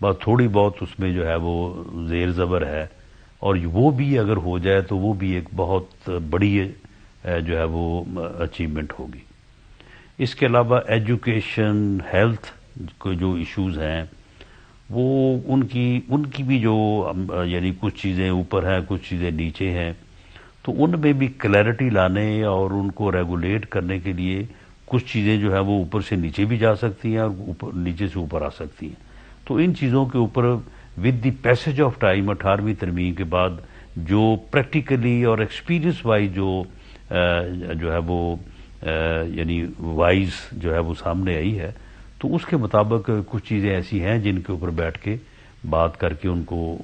بس تھوڑی بہت اس میں جو ہے وہ زیر زبر ہے, اور وہ بھی اگر ہو جائے تو وہ بھی ایک بہت بڑی جو ہے وہ اچیومنٹ ہوگی. اس کے علاوہ ایجوکیشن, ہیلتھ کو جو ایشوز ہیں وہ ان کی بھی جو یعنی کچھ چیزیں اوپر ہیں کچھ چیزیں نیچے ہیں, تو ان میں بھی کلیئرٹی لانے اور ان کو ریگولیٹ کرنے کے لیے کچھ چیزیں جو ہے وہ اوپر سے نیچے بھی جا سکتی ہیں اور نیچے سے اوپر آ سکتی ہیں. تو ان چیزوں کے اوپر with the passage of time 18ویں ترمیم کے بعد جو پریکٹیکلی اور ایکسپیرئنس وائز جو ہے وہ یعنی وائز جو ہے وہ سامنے آئی ہے, تو اس کے مطابق کچھ چیزیں ایسی ہیں جن کے اوپر بیٹھ کے بات کر کے ان کو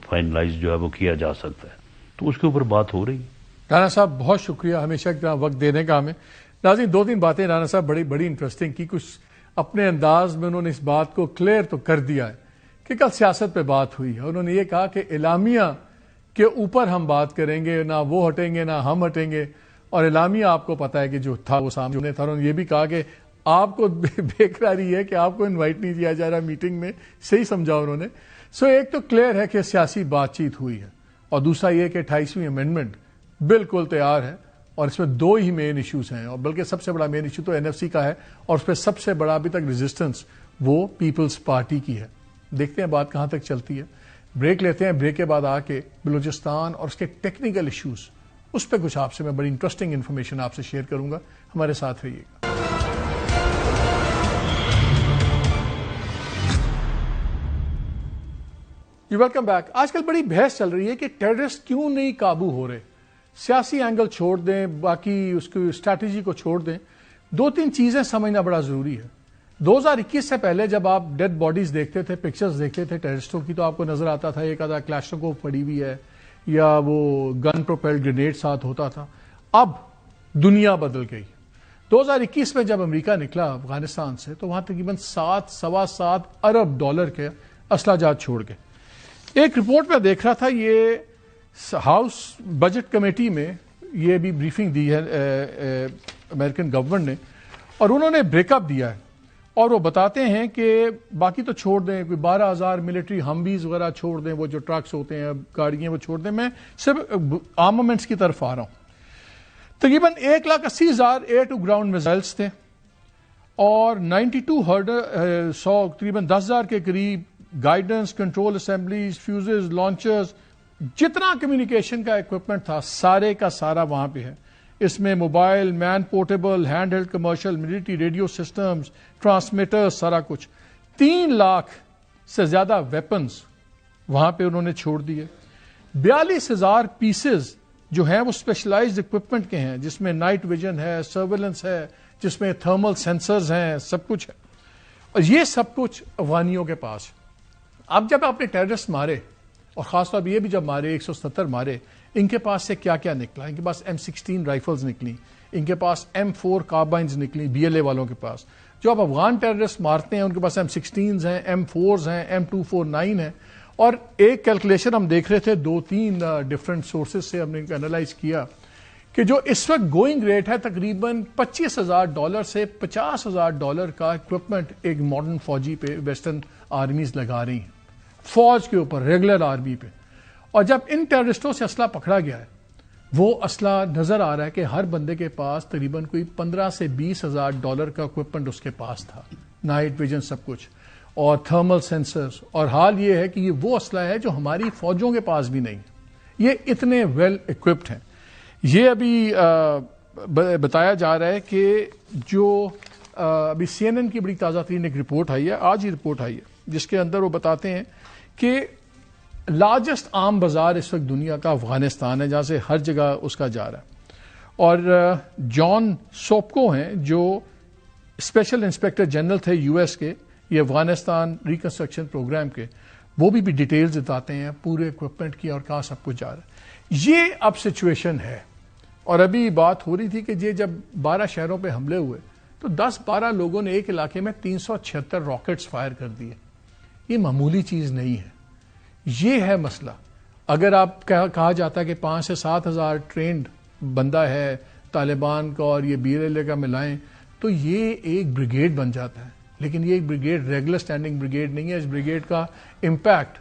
فائنلائز جو ہے وہ کیا جا سکتا ہے. تو اس کے اوپر بات ہو رہی ہے. رانا صاحب بہت شکریہ ہمیشہ اتنا وقت دینے کا ہمیں. ناظرین 2-3 باتیں رانا صاحب بڑی انٹرسٹنگ کی. کچھ اپنے انداز میں انہوں نے اس بات کو کلیئر تو کر دیا ہے کہ کل سیاست پہ بات ہوئی ہے. انہوں نے یہ کہا کہ اعلامیہ کے اوپر ہم بات کریں گے, نہ وہ ہٹیں گے نہ ہم ہٹیں گے, اور اعلامیہ آپ کو پتا ہے کہ جو تھا وہ سامنے تھا. انہوں نے یہ بھی کہا کہ آپ کو بے قراری ہے کہ آپ کو انوائٹ نہیں کیا جا رہا میٹنگ میں. صحیح سمجھا انہوں نے. سو ایک تو کلیئر ہے کہ سیاسی بات چیت ہوئی ہے, اور دوسرا یہ کہ 28ویں امینڈمنٹ بالکل تیار ہے, اور اس میں 2 ہی مین ایشوز ہیں, اور بلکہ سب سے بڑا مین ایشو تو NFC کا ہے, اور اس پہ سب سے بڑا ابھی تک ریزسٹنس وہ پیپلز پارٹی کی ہے. دیکھتے ہیں بات کہاں تک چلتی ہے. بریک لیتے ہیں, بریک کے بعد آ کے بلوچستان اور اس کے ٹیکنیکل ایشوز اس پہ کچھ آپ سے میں بڑی انٹرسٹنگ انفارمیشن آپ سے شیئر کروں گا. ہمارے ساتھ رہیے گا. Welcome back. آج کل بڑی بحث چل رہی ہے کہ ٹیررسٹ کیوں نہیں قابو ہو رہے. سیاسی اینگل چھوڑ دیں, باقی اس کی اسٹریٹجی کو چھوڑ دیں, 2-3 چیزیں سمجھنا بڑا ضروری ہے. 2021 سے پہلے جب آپ ڈیڈ باڈیز دیکھتے تھے, پکچرز دیکھتے تھے ٹیررسٹوں کی, تو آپ کو نظر آتا تھا ایک آدھا کلاشنکوف پڑی ہوئی ہے یا وہ گن پروپیلڈ گرینیڈ ساتھ ہوتا تھا. اب دنیا بدل گئی. 2021 میں جب امریکہ نکلا افغانستان سے تو وہاں تقریباً $7.25 ارب کے اسلحہ جات چھوڑ گئے. ایک رپورٹ میں دیکھ رہا تھا, یہ ہاؤس بجٹ کمیٹی میں یہ بھی بریفنگ دی ہے امریکن گورنمنٹ نے, اور انہوں نے بریک اپ دیا ہے, اور وہ بتاتے ہیں کہ باقی تو چھوڑ دیں, کوئی 12,000 ملٹری ہمبیز وغیرہ چھوڑ دیں, وہ جو ٹرکس ہوتے ہیں گاڑیاں وہ چھوڑ دیں. میں صرف آرمامنٹس کی طرف آ رہا ہوں. تقریباً 1,80,000 ایئر ٹو گراؤنڈ میزائلس تھے, اور 92 تقریباً 10,000 کے قریب guidance, control assemblies, fuses, launchers, جتنا کمیونیکیشن کا ایکوپمنٹ تھا سارے کا سارا وہاں پہ ہے. اس میں mobile, man portable, hand held commercial, military radio systems, transmitter, سارا کچھ. 3 لاکھ سے زیادہ ویپنز وہاں پہ انہوں نے چھوڑ دیے. 42,000 پیسز جو ہیں وہ اسپیشلائزڈ اکوپمنٹ کے ہیں, جس میں نائٹ ویژن ہے, سرویلنس ہے, جس میں تھرمل سینسرز ہیں, سب کچھ ہے. اور یہ سب کچھ افغانیوں کے پاس. اب جب آپ نے ٹیررسٹ مارے, اور خاص طور پہ یہ بھی جب مارے 170 مارے, ان کے پاس سے کیا کیا نکلا. ان کے پاس M16 رائفلز نکلی, ان کے پاس M4 کاربائنز نکلی BLA والوں کے پاس. جو اب افغان ٹیررسٹ مارتے ہیں ان کے پاس M16s ہیں, M4s ہیں, M249 ہیں. اور ایک کیلکولیشن ہم دیکھ رہے تھے 2-3 ڈفرینٹ سورسز سے ہم نے انالائز کیا کہ جو اس وقت گوئنگ ریٹ ہے تقریباً $25,000 سے $50,000 کا اکوپمنٹ ایک ماڈرن فوجی پہ ویسٹرن آرمیز لگا رہی ہیں, فوج کے اوپر, ریگولر آرمی پہ. اور جب ان ٹیررسٹوں سے اسلحہ پکڑا گیا ہے, وہ اسلحہ نظر آ رہا ہے کہ ہر بندے کے پاس تقریباً کوئی $15,000 سے $20,000 کا اکوپمنٹ اس کے پاس تھا, نائٹ ویژن سب کچھ, اور تھرمل سینسرز. اور حال یہ ہے کہ یہ وہ اسلحہ ہے جو ہماری فوجوں کے پاس بھی نہیں. یہ اتنے ویل اکوپڈ ہیں. یہ ابھی بتایا جا رہا ہے کہ جو ابھی CNN کی بڑی تازہ ترین ایک رپورٹ آئی ہے, آج ہی رپورٹ آئی ہے, جس کے اندر وہ بتاتے ہیں کہ لارجسٹ عام بازار اس وقت دنیا کا افغانستان ہے, جہاں سے ہر جگہ اس کا جا رہا ہے. اور جان سوپکو ہیں جو اسپیشل انسپیکٹر جنرل تھے US کے, یہ افغانستان ریکنسٹرکشن پروگرام کے, وہ بھی ڈیٹیلز بتاتے ہیں پورے اکوپمنٹ کی اور کہاں سب کچھ جا رہا ہے. یہ اب سچویشن ہے. اور ابھی بات ہو رہی تھی کہ یہ جب 12 شہروں پہ حملے ہوئے تو 10-12 لوگوں نے ایک علاقے میں 376 راکٹس فائر کر دیے. یہ معمولی چیز نہیں ہے. یہ ہے مسئلہ. اگر آپ کہا جاتا ہے کہ 5,000 سے 7,000 ٹرینڈ بندہ ہے طالبان کا اور یہ BLA کا ملائیں تو یہ ایک بریگیڈ بن جاتا ہے. لیکن یہ ایک بریگیڈ ریگولر سٹینڈنگ بریگیڈ نہیں ہے. اس بریگیڈ کا امپیکٹ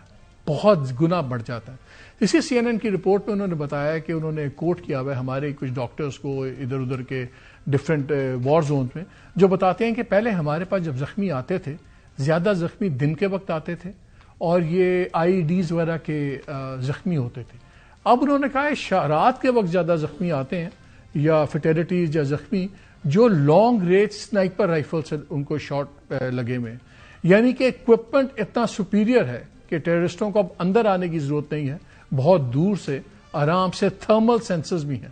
بہت گنا بڑھ جاتا ہے. اسی CNN کی رپورٹ میں انہوں نے بتایا کہ انہوں نے کوٹ کیا ہوا ہے ہمارے کچھ ڈاکٹرز کو ادھر ادھر کے ڈفرینٹ وار زونز میں, جو بتاتے ہیں کہ پہلے ہمارے پاس جب زخمی آتے تھے زیادہ زخمی دن کے وقت آتے تھے اور یہ IEDs وغیرہ کے زخمی ہوتے تھے. اب انہوں نے کہا رات کے وقت زیادہ زخمی آتے ہیں یا فیٹیلٹیز یا زخمی جو لانگ رینج سنائپر رائفل سے ان کو شاٹ لگے ہوئے. یعنی کہ اکوپمنٹ اتنا سپیریئر ہے کہ ٹیررسٹوں کو اب اندر آنے کی ضرورت نہیں ہے, بہت دور سے آرام سے تھرمل سینسرز بھی ہیں.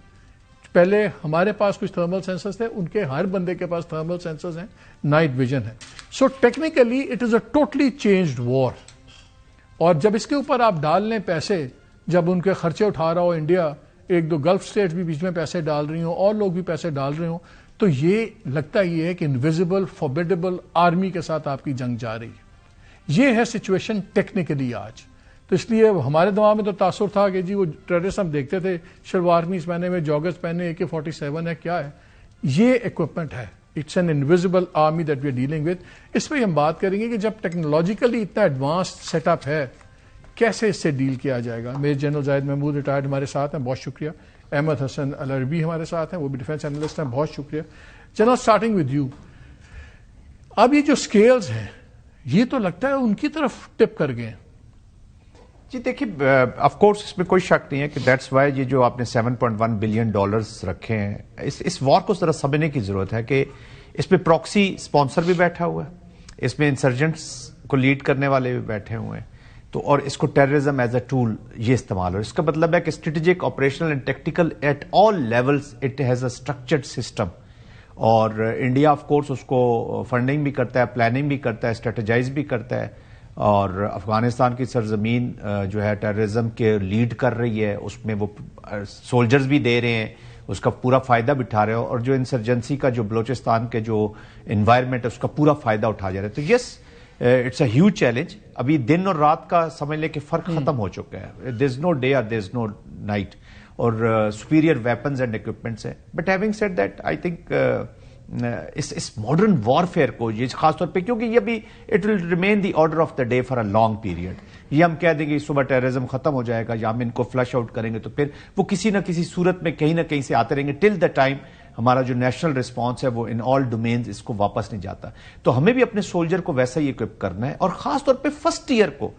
پہلے ہمارے پاس کچھ تھرمل سینسرز تھے, ان کے ہر بندے کے پاس تھرمل سینسرز ہیں, نائٹ ویژن ہے. So technically it is a totally changed war. اور جب اس کے اوپر آپ ڈال لیں پیسے, جب ان کے خرچے اٹھا رہا ہو انڈیا, ایک دو گلف اسٹیٹس بھی بیچ میں پیسے ڈال رہی ہوں اور لوگ بھی پیسے ڈال رہے ہوں، تو یہ لگتا یہ ہے کہ انویزیبل فاربیڈیبل آرمی کے ساتھ آپ کی جنگ جا رہی ہے. یہ ہے سچویشن ٹیکنیکلی آج. تو اس لیے ہمارے دماغ میں تو تاثر تھا کہ جی وہ ٹیررسٹ ہم دیکھتے تھے شلوار قمیض پہنے ہوئے، جاگرز پہنے، AK-47 ہے، کیا ہے یہ ایکوپمنٹ ہے. It's an invisible army that we are dealing with. اس پہ ہم بات کریں گے کہ جب ٹیکنالوجیکلی اتنا ایڈوانسڈ سیٹ اپ ہے کیسے اس سے ڈیل کیا جائے گا. میجر جنرل زاہد محمود ریٹائرڈ ہمارے ساتھ ہیں، بہت شکریہ. احمد حسن العربی ہمارے ساتھ ہیں، وہ بھی ڈیفینس اینالسٹ ہیں، بہت شکریہ. جنرل اسٹارٹنگ ود یو، اب یہ جو اسکیلز ہیں یہ تو لگتا ہے ان کی طرف ٹپ کر گئے. جی دیکھیے، آف کورس اس میں کوئی شک نہیں ہے کہ دیٹس وائی یہ جو آپ نے $7.1 بلین رکھے ہیں، اس وار کو ذرا سمجھنے کی ضرورت ہے کہ اس میں پراکسی اسپانسر بھی بیٹھا ہوا ہے، اس میں انسرجنٹس کو لیڈ کرنے والے بھی بیٹھے ہوئے ہیں، تو اور اس کو ٹیررزم ایز اے ٹول یہ استعمال ہو. اس کا مطلب ہے کہ strategic, operational and tactical at all levels it has a structured system. اور انڈیا آف کورس اس کو فنڈنگ بھی کرتا ہے، پلاننگ بھی کرتا ہے، اسٹریٹجائز بھی کرتا ہے. اور افغانستان کی سرزمین جو ہے ٹیررزم کے لیڈ کر رہی ہے، اس میں وہ سولجرز بھی دے رہے ہیں، اس کا پورا فائدہ بھی اٹھا رہے ہیں، اور جو انسرجنسی کا جو بلوچستان کے جو انوائرمنٹ ہے اس کا پورا فائدہ اٹھا جا رہا ہے. تو یس، اٹس اے ہیوج چیلنج. ابھی دن اور رات کا سمجھ لے کہ فرق ختم ہو چکا ہے. دیر از نو ڈے اور دیر از نو نائٹ، اور سپیریئر ویپنز اینڈ اکوپمنٹس ہیں. But having said that, I think اس ماڈرن وارفیئر کو یہ خاص طور پہ، کیونکہ یہ بھی it will remain the order of the day for a long period. یہ ہم کہہ دیں گے صبح ٹیررزم ختم ہو جائے گا یا ہم ان کو فلش آؤٹ کریں گے، تو پھر وہ کسی نہ کسی صورت میں کہیں نہ کہیں سے آتے رہیں گے ٹل دا ٹائم ہمارا جو نیشنل رسپانس ہے وہ ان آل ڈومینز اس کو واپس نہیں جاتا. تو ہمیں بھی اپنے سولجر کو ویسا ہی اکوپ کرنا ہے، اور خاص طور پہ فرسٹ ایئر کو.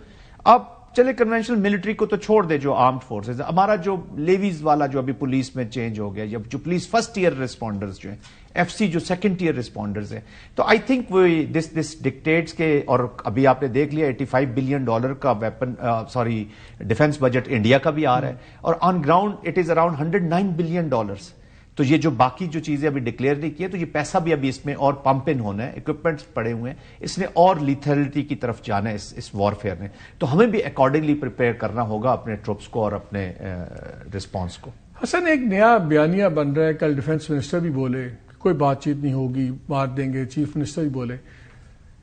اب چلے کنونشنل ملٹری کو تو چھوڑ دے، جو آرمڈ فورسز، ہمارا جو لیویز والا جو ابھی پولیس میں چینج ہو گیا، جو پولیس فرسٹ ایئر رسپونڈرز جو ہیں، FC جو سیکنڈ ٹیئر رسپونڈرز ہیں، تو آئی تھنک دس ڈکٹیٹس کے. اور ابھی آپ نے دیکھ لیا $85 بلین کا ڈیفنس بجٹ انڈیا کا بھی آ رہا ہے، اور on ground it is around $109 billion. تو یہ جو باقی جو چیزیں ابھی ڈکلیئر نہیں کی ہے، تو یہ پیسہ بھی ابھی اس میں اور پمپ ان ہونا ہے، اکوپمنٹس پڑے ہوئے ہیں، اس نے اور لیتھلٹی کی طرف جانا ہے اس وارفیئر نے. تو ہمیں بھی اکارڈنگلی پریپیئر کرنا ہوگا اپنے ٹروپس کو اور اپنے رسپانس کو. حسن، ایک نیا بیانیہ بن رہا ہے، کل ڈیفنس منسٹر بھی بولے کوئی بات چیت نہیں ہوگی، مار دیں گے. چیف منسٹر بھی بولے.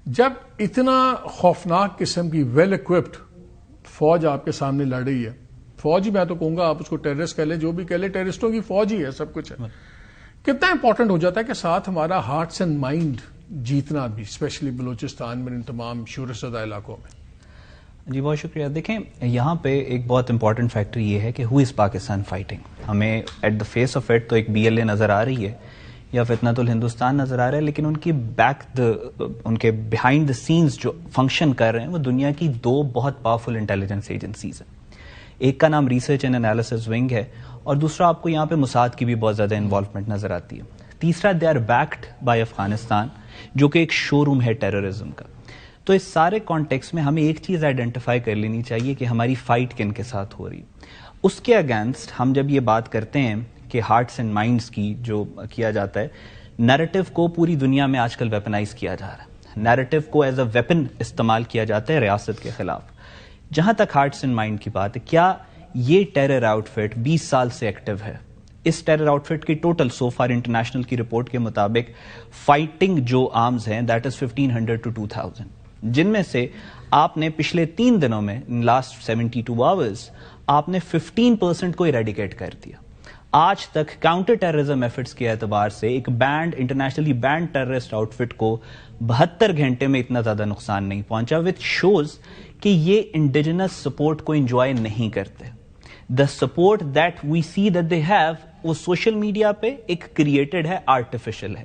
جب اتنا خوفناک قسم کی ویل اکوپڈ فوج آپ کے سامنے لڑ رہی ہے، فوج ہی میں تو کہوں گا، آپ اس کو ٹیررسٹ کہہ لیں، جو بھی کہہ لیں، ٹیررسٹوں کی فوج ہی ہے، سب کچھ ہے. کتنا امپورٹنٹ ہو جاتا ہے کہ ساتھ ہمارا ہارٹس اینڈ مائنڈ جیتنا بھی، اسپیشلی بلوچستان میں، ان تمام شور زدہ علاقوں میں. جی بہت شکریہ. دیکھیں یہاں پہ ایک بہت امپورٹنٹ فیکٹر یہ ہے کہ ہو از پاکستان فائٹنگ. ہمیں at the face of it تو ایک BLA نظر آ رہی ہے یا فتنۃ الہندوستان نظر آ رہا ہے، لیکن ان کی ان کے بیہائنڈ دا سینز جو فنکشن کر رہے ہیں وہ دنیا کی دو بہت پاورفل انٹیلیجنس ایجنسیز ہیں. ایک کا نام ریسرچ اینڈ انالیسس ونگ ہے، اور دوسرا آپ کو یہاں پہ موساد کی بھی بہت زیادہ انوالومنٹ نظر آتی ہے. تیسرا they are backed by Afghanistan, جو کہ ایک شو روم ہے ٹیررزم کا. تو اس سارے کانٹیکس میں ہمیں ایک چیز آئیڈینٹیفائی کر لینی چاہیے کہ ہماری فائٹ کن کے ساتھ ہو رہی. اس کے اگینسٹ ہم جب یہ بات کرتے ہیں کہ ہارٹس اینڈ مائنڈس کی جو کیا جاتا ہے، نیریٹو کو پوری دنیا میں آج کل ویپنائز کیا جا رہا ہے. نیریٹو کو ایز اے ویپن استعمال کیا جاتا ہے ریاست کے خلاف. جہاں تک ہارٹس اینڈ مائنڈ کی بات ہے، کیا یہ ٹیرر آؤٹ فٹ 20 سال سے ایکٹیو ہے؟ اس ٹیرر آؤٹ فٹ کی ٹوٹل سو فار انٹرنیشنل کی رپورٹ کے مطابق فائٹنگ جو آرمز ہیں دیٹ از 1500 to 2000، جن میں سے آپ نے پچھلے 3 دنوں میں لاسٹ 72 آورز آپ نے 15% کو ایریڈیکیٹ کر دیا. آج تک کاؤنٹر ٹیررزم ایفرٹس کے اعتبار سے ایک banned internationally banned terrorist out فٹ کو 72 گھنٹے میں اتنا زیادہ نقصان نہیں پہنچا، وچ شوز کہ یہ انڈیجنس سپورٹ کو انجوائے نہیں کرتے. The support that we see that they have وہ سوشل میڈیا پہ ایک کریٹڈ ہے، آرٹیفیشل ہے.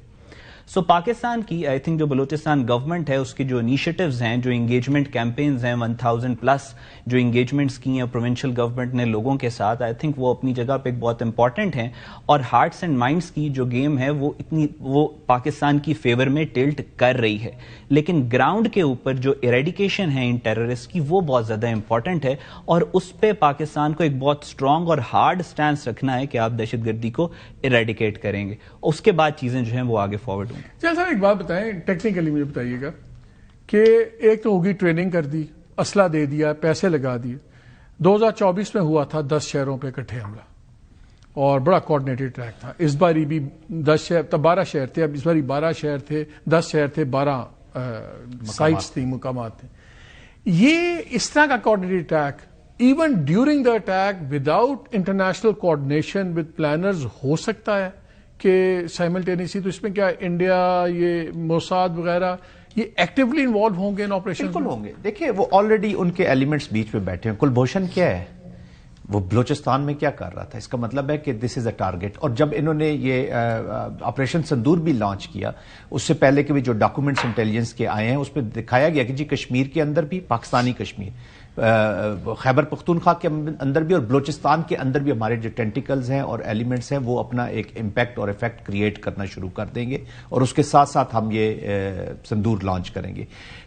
سو پاکستان کی آئی تھنک جو بلوچستان گورنمنٹ ہے، اس کی جو انیشیٹوز ہیں، جو انگیجمنٹ کیمپینز ہیں، 1000+ جو انگیجمنٹس کی ہیں پروونشل گورنمنٹ نے لوگوں کے ساتھ، آئی تھنک وہ اپنی جگہ پہ بہت امپورٹنٹ ہیں. اور ہارٹس اینڈ مائنڈس کی جو گیم ہے وہ پاکستان کی فیور میں ٹلٹ کر رہی ہے. لیکن گراؤنڈ کے اوپر جو ایریڈیکیشن ہے ان ٹیررسٹ کی وہ بہت زیادہ امپورٹنٹ ہے، اور اس پہ پاکستان کو ایک بہت اسٹرانگ اور ہارڈ سٹینس رکھنا ہے کہ آپ دہشت گردی کو ایریڈیکیٹ کریں گے. اس کے بعد چیزیں جو ہیں وہ آگے فارورڈ ہوں گی. چل سر ایک بات بتائیں، ٹیکنیکلی مجھے بتائیے گا کہ ایک تو ہوگی ٹریننگ کر دی، اسلحہ دے دیا، پیسے لگا دیے. 2024 میں ہوا تھا 10 شہروں پہ اکٹھے حملہ. اور بڑا کوآرڈینیٹڈ ٹریک تھا. اس باری بھی 10 شہر تب 12 شہر تھے, اب اس باری 12 شہر تھے, 10 شہر تھے, 12 سائٹس تھیں, مقامات تھے. یہ اس طرح کا coordinated track even during the attack without international coordination with planners ہو سکتا ہے کہ سائملٹینیسلی. تو اس میں کیا انڈیا, یہ موساد وغیرہ یہ ایکٹیولی انوالو ہوں گے ان آپریشن؟ بالکل ہوں گے. دیکھیں وہ آلریڈی ان کے ایلیمنٹس بیچ میں بیٹھے ہیں. کلبھوشن کیا ہے, وہ بلوچستان میں کیا کر رہا تھا؟ اس کا مطلب ہے کہ دس از اے ٹارگٹ. اور جب انہوں نے یہ آپریشن سندور بھی لانچ کیا, اس سے پہلے کے بھی جو ڈاکومنٹس انٹیلیجنس کے آئے ہیں اس میں دکھایا گیا کہ جی کشمیر کے اندر بھی, پاکستانی کشمیر, خیبر پختونخوا کے اندر بھی اور بلوچستان کے اندر بھی ہمارے جو ٹینٹیکلز ہیں اور ایلیمنٹس ہیں وہ اپنا ایک امپیکٹ اور افیکٹ کریٹ کرنا شروع کر دیں گے, اور اس کے ساتھ ساتھ ہم یہ سندور لانچ کریں گے.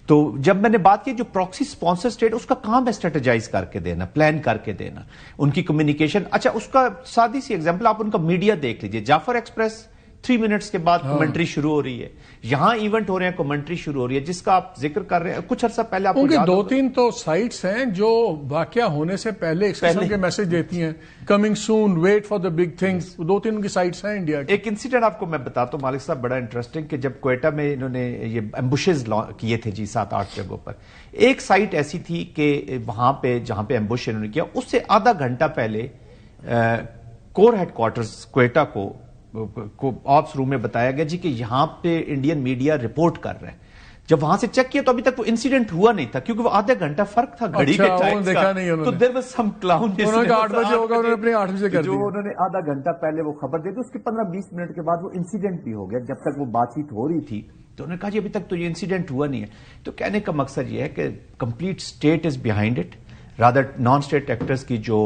تو جب میں نے بات کی جو پراکسی سپانسر اسٹیٹ, اس کا کام ہے اسٹریٹجائز کر کے دینا, پلان کر کے دینا, ان کی کمیونیکیشن. اچھا اس کا سادی سی ایگزامپل آپ ان کا میڈیا دیکھ لیجئے. جعفر ایکسپریس 3 منٹس کے بعد کمنٹری شروع ہو رہی ہے, یہاں ایونٹ ہو رہے ہیں کمنٹری شروع ہو رہی ہے, جس کا آپ ذکر کر رہے ہیں. کچھ عرصہ پہلے آپ کو 2-3 تو سائٹس ہیں جو واقعہ ہونے سے پہلے اس قسم کے میسج دیتی ہیں, coming soon, wait for the big things. 2-3 ان کی سائٹس ہیں انڈیا کی. ایک انسیڈنٹ آپ کو میں بتاتا ہوں مالک صاحب, بڑا انٹرسٹنگ, کہ جب کوئٹہ میں انہوں نے یہ ایمبوشز کیے تھے جی 7-8 جگہوں پر, ایک سائٹ ایسی تھی کہ وہاں پہ جہاں پہ ایمبوش انہوں نے کیا, اس سے آدھا گھنٹہ پہلے کور ہیڈ کوارٹرز کوئٹہ کو آپس روم میں بتایا گیا جی کہ یہاں پہ انڈین میڈیا رپورٹ کر رہے ہیں. جب وہاں سے چیک کیا تو ابھی تک وہ انسیڈنٹ ہوا نہیں تھا, کیونکہ وہ آدھا گھنٹہ فرق تھا گھڑی کے ٹائم کا. تو دیر واز سم کلاؤن, انہوں نے 8 بجے ہوگا, انہوں نے اپنے 8 بجے کر دیا. جو انہوں نے آدھا گھنٹہ پہلے وہ خبر دے دی, اس کے 15-20 منٹ کے بعد وہ انسیڈنٹ بھی ہو گیا. جب تک وہ بات چیت ہو رہی تھی تو انہوں نے کہا جی ابھی تک تو یہ انسیڈنٹ ہوا نہیں ہے. تو کہنے کا مقصد یہ ہے کہ complete state is behind it, rather non state actors کی جو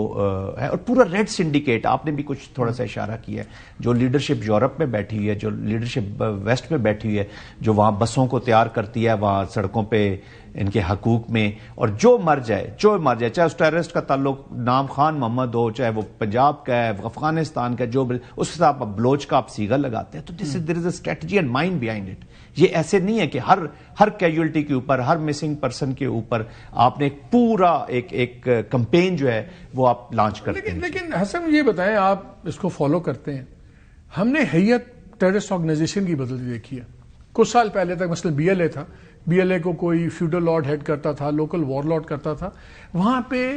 ہے, اور پورا ریڈ سنڈیکیٹ. آپ نے بھی کچھ تھوڑا سا اشارہ کیا ہے, جو لیڈرشپ یورپ میں بیٹھی ہوئی ہے, جو لیڈرشپ ویسٹ میں بیٹھی ہوئی ہے, جو وہاں بسوں کو تیار کرتی ہے, وہاں سڑکوں پہ ان کے حقوق میں, اور جو مر جائے چاہے اس ٹیررسٹ کا تعلق نام خان محمد ہو, چاہے وہ پنجاب کا ہے, افغانستان کا, جو اس کے ساتھ بلوچ کا آپ سیگا لگاتے ہیں. تو there is a strategy and mind behind it. یہ ایسے نہیں ہے کہ ہر کیجولٹی کے اوپر, ہر مسنگ پرسن کے اوپر آپ نے پورا ایک کمپین جو ہے وہ آپ لانچ کرتے ہیں. لیکن حسن یہ بتائیں, آپ اس کو فالو کرتے ہیں. ہم نے ہیئت ٹیررسٹ آرگنائزیشن کی بدلتی دیکھی ہے. کچھ سال پہلے تک مثلا BLA تھا, BLA کو کوئی فیوڈل لارڈ ہیڈ کرتا تھا, لوکل وار لارڈ کرتا تھا. وہاں پہ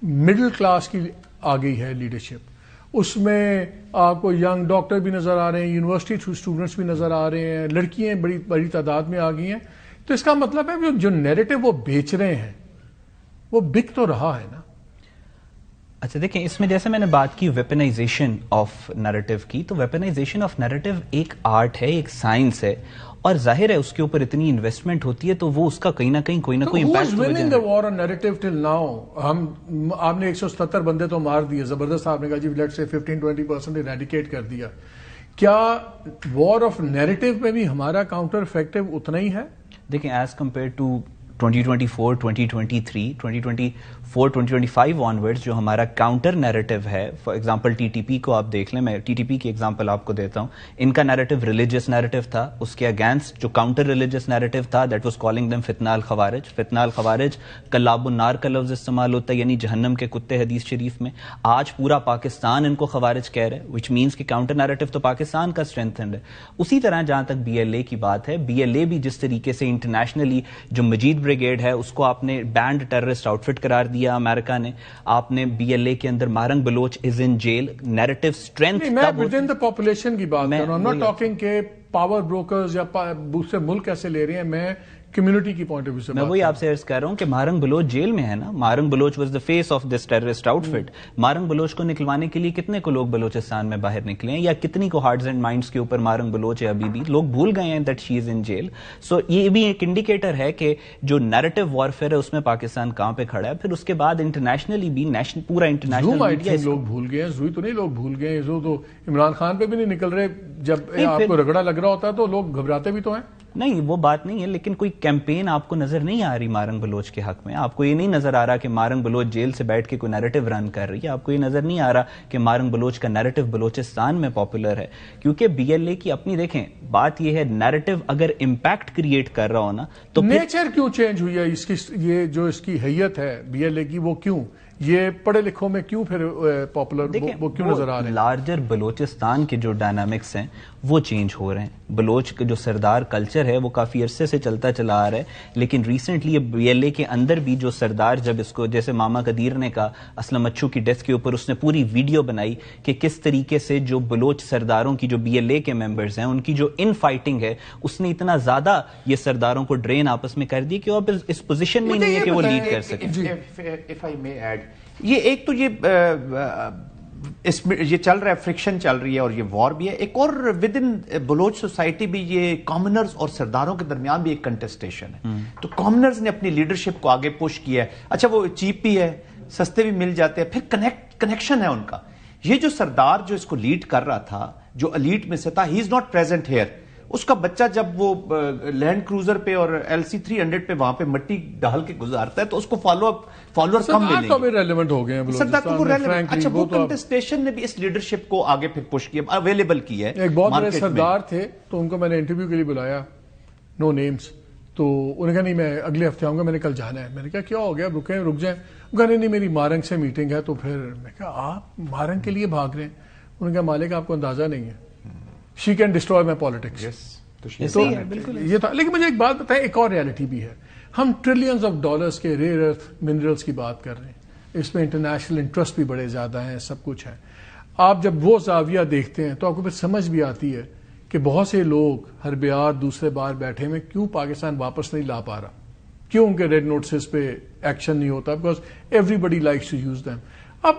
مڈل کلاس کی آ گئی ہے لیڈرشپ. اس میں آپ کو ینگ ڈاکٹر بھی نظر آ رہے ہیں, یونیورسٹی اسٹوڈنٹس بھی نظر آ رہے ہیں, لڑکیاں بڑی تعداد میں آ گئی ہیں. تو اس کا مطلب ہے جو نیریٹو وہ بیچ رہے ہیں وہ بک تو رہا ہے نا. اچھا دیکھیں, اس میں جیسے میں نے بات کی ویپنائزیشن آف نیریٹو کی, تو ویپنائزیشن آف نیریٹو ایک آرٹ ہے, ایک سائنس ہے, اور ظاہر ہے اس کے اوپر اتنی انویسٹمنٹ ہوتی ہے تو وہ اس کا کہیں نہ کہیں کوئی نہ کوئی امپیکٹ. وار آن نیریٹو ٹل ناؤ, آپ نے 177 بندے تو مار دیے, زبردست. آپ نے کہا جی لیٹ سے 15-20% ایریڈیکیٹ کر دیا. کیا وار آف نیریٹو میں بھی ہمارا کاؤنٹر افیکٹو اتنا ہی ہے؟ دیکھیں ایز کمپیئر ٹو 2024, 2023, 2024, 2025 آنورڈز جو ہمارا کاؤنٹر نیریٹو ہے, فار ایگزامپل TTP کو آپ دیکھ لیں, میں TTP کی ایگزامپل آپ کو دیتا ہوں. ان کا نیریٹو ریلیجس نیریٹو تھا, اس کے اگینسٹ جو کاؤنٹر ریلیجس نیریٹو تھا دیٹ واز کالنگ دم فتنہ الخوارج. فتنہ الخوارج کلاب النار کا لفظ استعمال ہوتا ہے, یعنی جہنم کے کتے حدیث شریف میں. آج پورا پاکستان ان کو خوارج کہہ رہے, وچ مینس کہ کاؤنٹر نیریٹو تو پاکستان کا اسٹرینتھنڈ ہے. اسی طرح جہاں تک BLA کی بات ہے, BLA بھی جس طریقے سے انٹرنیشنلی جو مجید بریگیڈ ہے اس کو آپ نے بینڈ ٹیررسٹ آؤٹ فٹ قرار دیا امریکہ نے. آپ نے BLA کے اندر Mahrang Baloch is in jail, narrative strength. میں ود ان دی پاپولیشن کی بات کر رہا ہوں, ناٹ ٹاکنگ کہ پاور بروکرز یا دوسرے ملک کیسے لے رہے ہیں. میں کمیونٹی کی پوائنٹ آف ویو سے میں وہی آپ سے عرض کر رہا ہوں کہ مارنگ بلوچ جیل میں ہے نا. Mahrang Baloch was the face of this terrorist out fit. Mahrang Baloch کو نکلوانے کے لیے کتنے کو لوگ بلوچستان میں باہر نکلے ہیں, یا کتنی کو ہارٹس اینڈ مائنڈس کے اوپر مارنگ بلوچ ہے ابھی بھی لوگ بھول گئے ہیں that she is in jail. سو یہ بھی ایک انڈیکیٹر ہے کہ جو نیریٹو وارفیئر ہے اس میں پاکستان کہاں پہ کھڑا ہے. پھر اس کے بعد انٹرنیشنلی بھی پورا انٹرنیشنل میڈیا لوگ بھول گئے ہیں. زوئی تو نہیں لوگ بھول گئے ہیں, زو تو عمران خان پہ بھی نہیں نکل رہے. جب آپ کو رگڑا لگ رہا ہوتا ہے تو لوگ گھبراتے بھی تو ہیں. نہیں وہ بات نہیں ہے, لیکن کوئی کیمپین آپ کو نظر نہیں آ رہی مارنگ بلوچ کے حق میں. آپ کو یہ نہیں نظر آ رہا کہ مارنگ بلوچ جیل سے بیٹھ کے کوئی نیریٹو رن کر رہی ہے. آپ کو یہ نظر نہیں آ رہا کہ مارنگ بلوچ کا نیریٹو بلوچستان میں پاپولر ہے. کیونکہ BLA کی اپنی دیکھیں بات یہ ہے, نیریٹو اگر امپیکٹ کریٹ کر رہا ہو نا تو نیچر کیوں چینج ہوئی ہے اس کی, یہ جو اس کی حیت ہے BLA کی وہ کیوں یہ پڑھے لکھوں میں کیوں پھر پاپولر وہ کیوں نظر آ رہے ہیں؟ لارجر بلوچستان کے جو ڈائنامکس ہیں وہ چینج ہو رہے ہیں. بلوچ کا جو سردار کلچر ہے وہ کافی عرصے سے چلتا چلا آ رہا ہے, لیکن ریسنٹلی یہ بی ایل اے کے اندر بھی جو سردار, جب اس کو جیسے ماما قدیر نے کہا اسلم اچھو کی ڈیتھ کے اوپر, اس نے پوری ویڈیو بنائی کہ کس طریقے سے جو بلوچ سرداروں کی جو بی ایل اے کے ممبرز ہیں ان کی جو ان فائٹنگ ہے اس نے اتنا زیادہ یہ سرداروں کو ڈرین آپس میں کر دی کہ وہ اب اس پوزیشن میں نہیں ہے کہ وہ لیڈ کر سکیں. یہ ایک تو یہ چل رہا ہے, فرکشن چل رہی ہے اور یہ وار بھی ہے. ایک اور ود ان بلوچ سوسائٹی بھی یہ کامنرز اور سرداروں کے درمیان بھی ایک کنٹسٹیشن ہے. تو کامنرز نے اپنی لیڈرشپ کو آگے پش کیا ہے. اچھا وہ چیپ بھی ہے, سستے بھی مل جاتے ہیں, پھر کنیکشن ہے ان کا. یہ جو سردار جو اس کو لیڈ کر رہا تھا, جو الیٹ میں سے تھا, ہی از ناٹ پریزنٹ ہیئر. اس کا بچہ جب وہ لینڈ کروزر پہ اور LC 300 پہ وہاں پہ مٹی ڈال کے گزارتا ہے تو اس کو فالوور کم ملیں گے. ریلیونٹ ہو گئے ہیں سردار کو ریلیونٹ. اچھا وہ کنٹسٹیشن نے بھی اس لیڈرشپ کو آگے پھر پش کیا, اویلیبل کی ہے. ایک بہت بڑے سردار تھے تو ان کو میں نے انٹرویو کے لیے بلایا, نو نیمز, تو انہوں نے کہا نہیں میں اگلے ہفتے آؤں گا. میں نے کل جانا ہے. میں نے کہا کیا ہو گیا, رک جائیں. کہا نہیں میری مارنگ سے میٹنگ ہے. تو پھر میں کہا آپ مارنگ کے لیے بھاگ رہے ہیں؟ انہوں نے کہا مالک آپ کو اندازہ نہیں ہے, she can destroy my politics. یہ تھا. لیکن مجھے ایک بات بتائیں, ایک اور ریالٹی بھی ہے. ہم ٹریلینز آف ڈالرز کے ریئر ارتھ منرلز کی بات کر رہے ہیں, اس میں انٹرنیشنل انٹرسٹ بھی بڑے زیادہ ہیں, سب کچھ ہے. آپ جب وہ زاویہ دیکھتے ہیں تو آپ کو پھر سمجھ بھی آتی ہے کہ بہت سے لوگ ہر بار دوسرے بار بیٹھے ہوئے کیوں پاکستان واپس نہیں لا پا رہا, کیوں ان کے ریڈ نوٹسز پہ ایکشن نہیں ہوتا, because everybody likes to use them. اب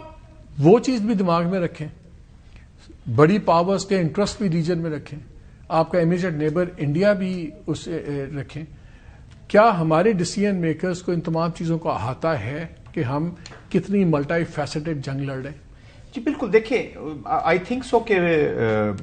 وہ چیز بھی دماغ میں رکھیں, بڑی پاورز کے انٹرسٹ بھی ریجن میں رکھیں, آپ کا امیجیٹ نیبر انڈیا بھی اسے رکھیں. کیا ہمارے ڈیسیژن میکرز کو ان تمام چیزوں کو احاطہ ہے کہ ہم کتنی ملٹی فیسٹڈ جنگ لڑ رہے ہیں؟ جی بالکل. دیکھیں آئی تھنک سو کہ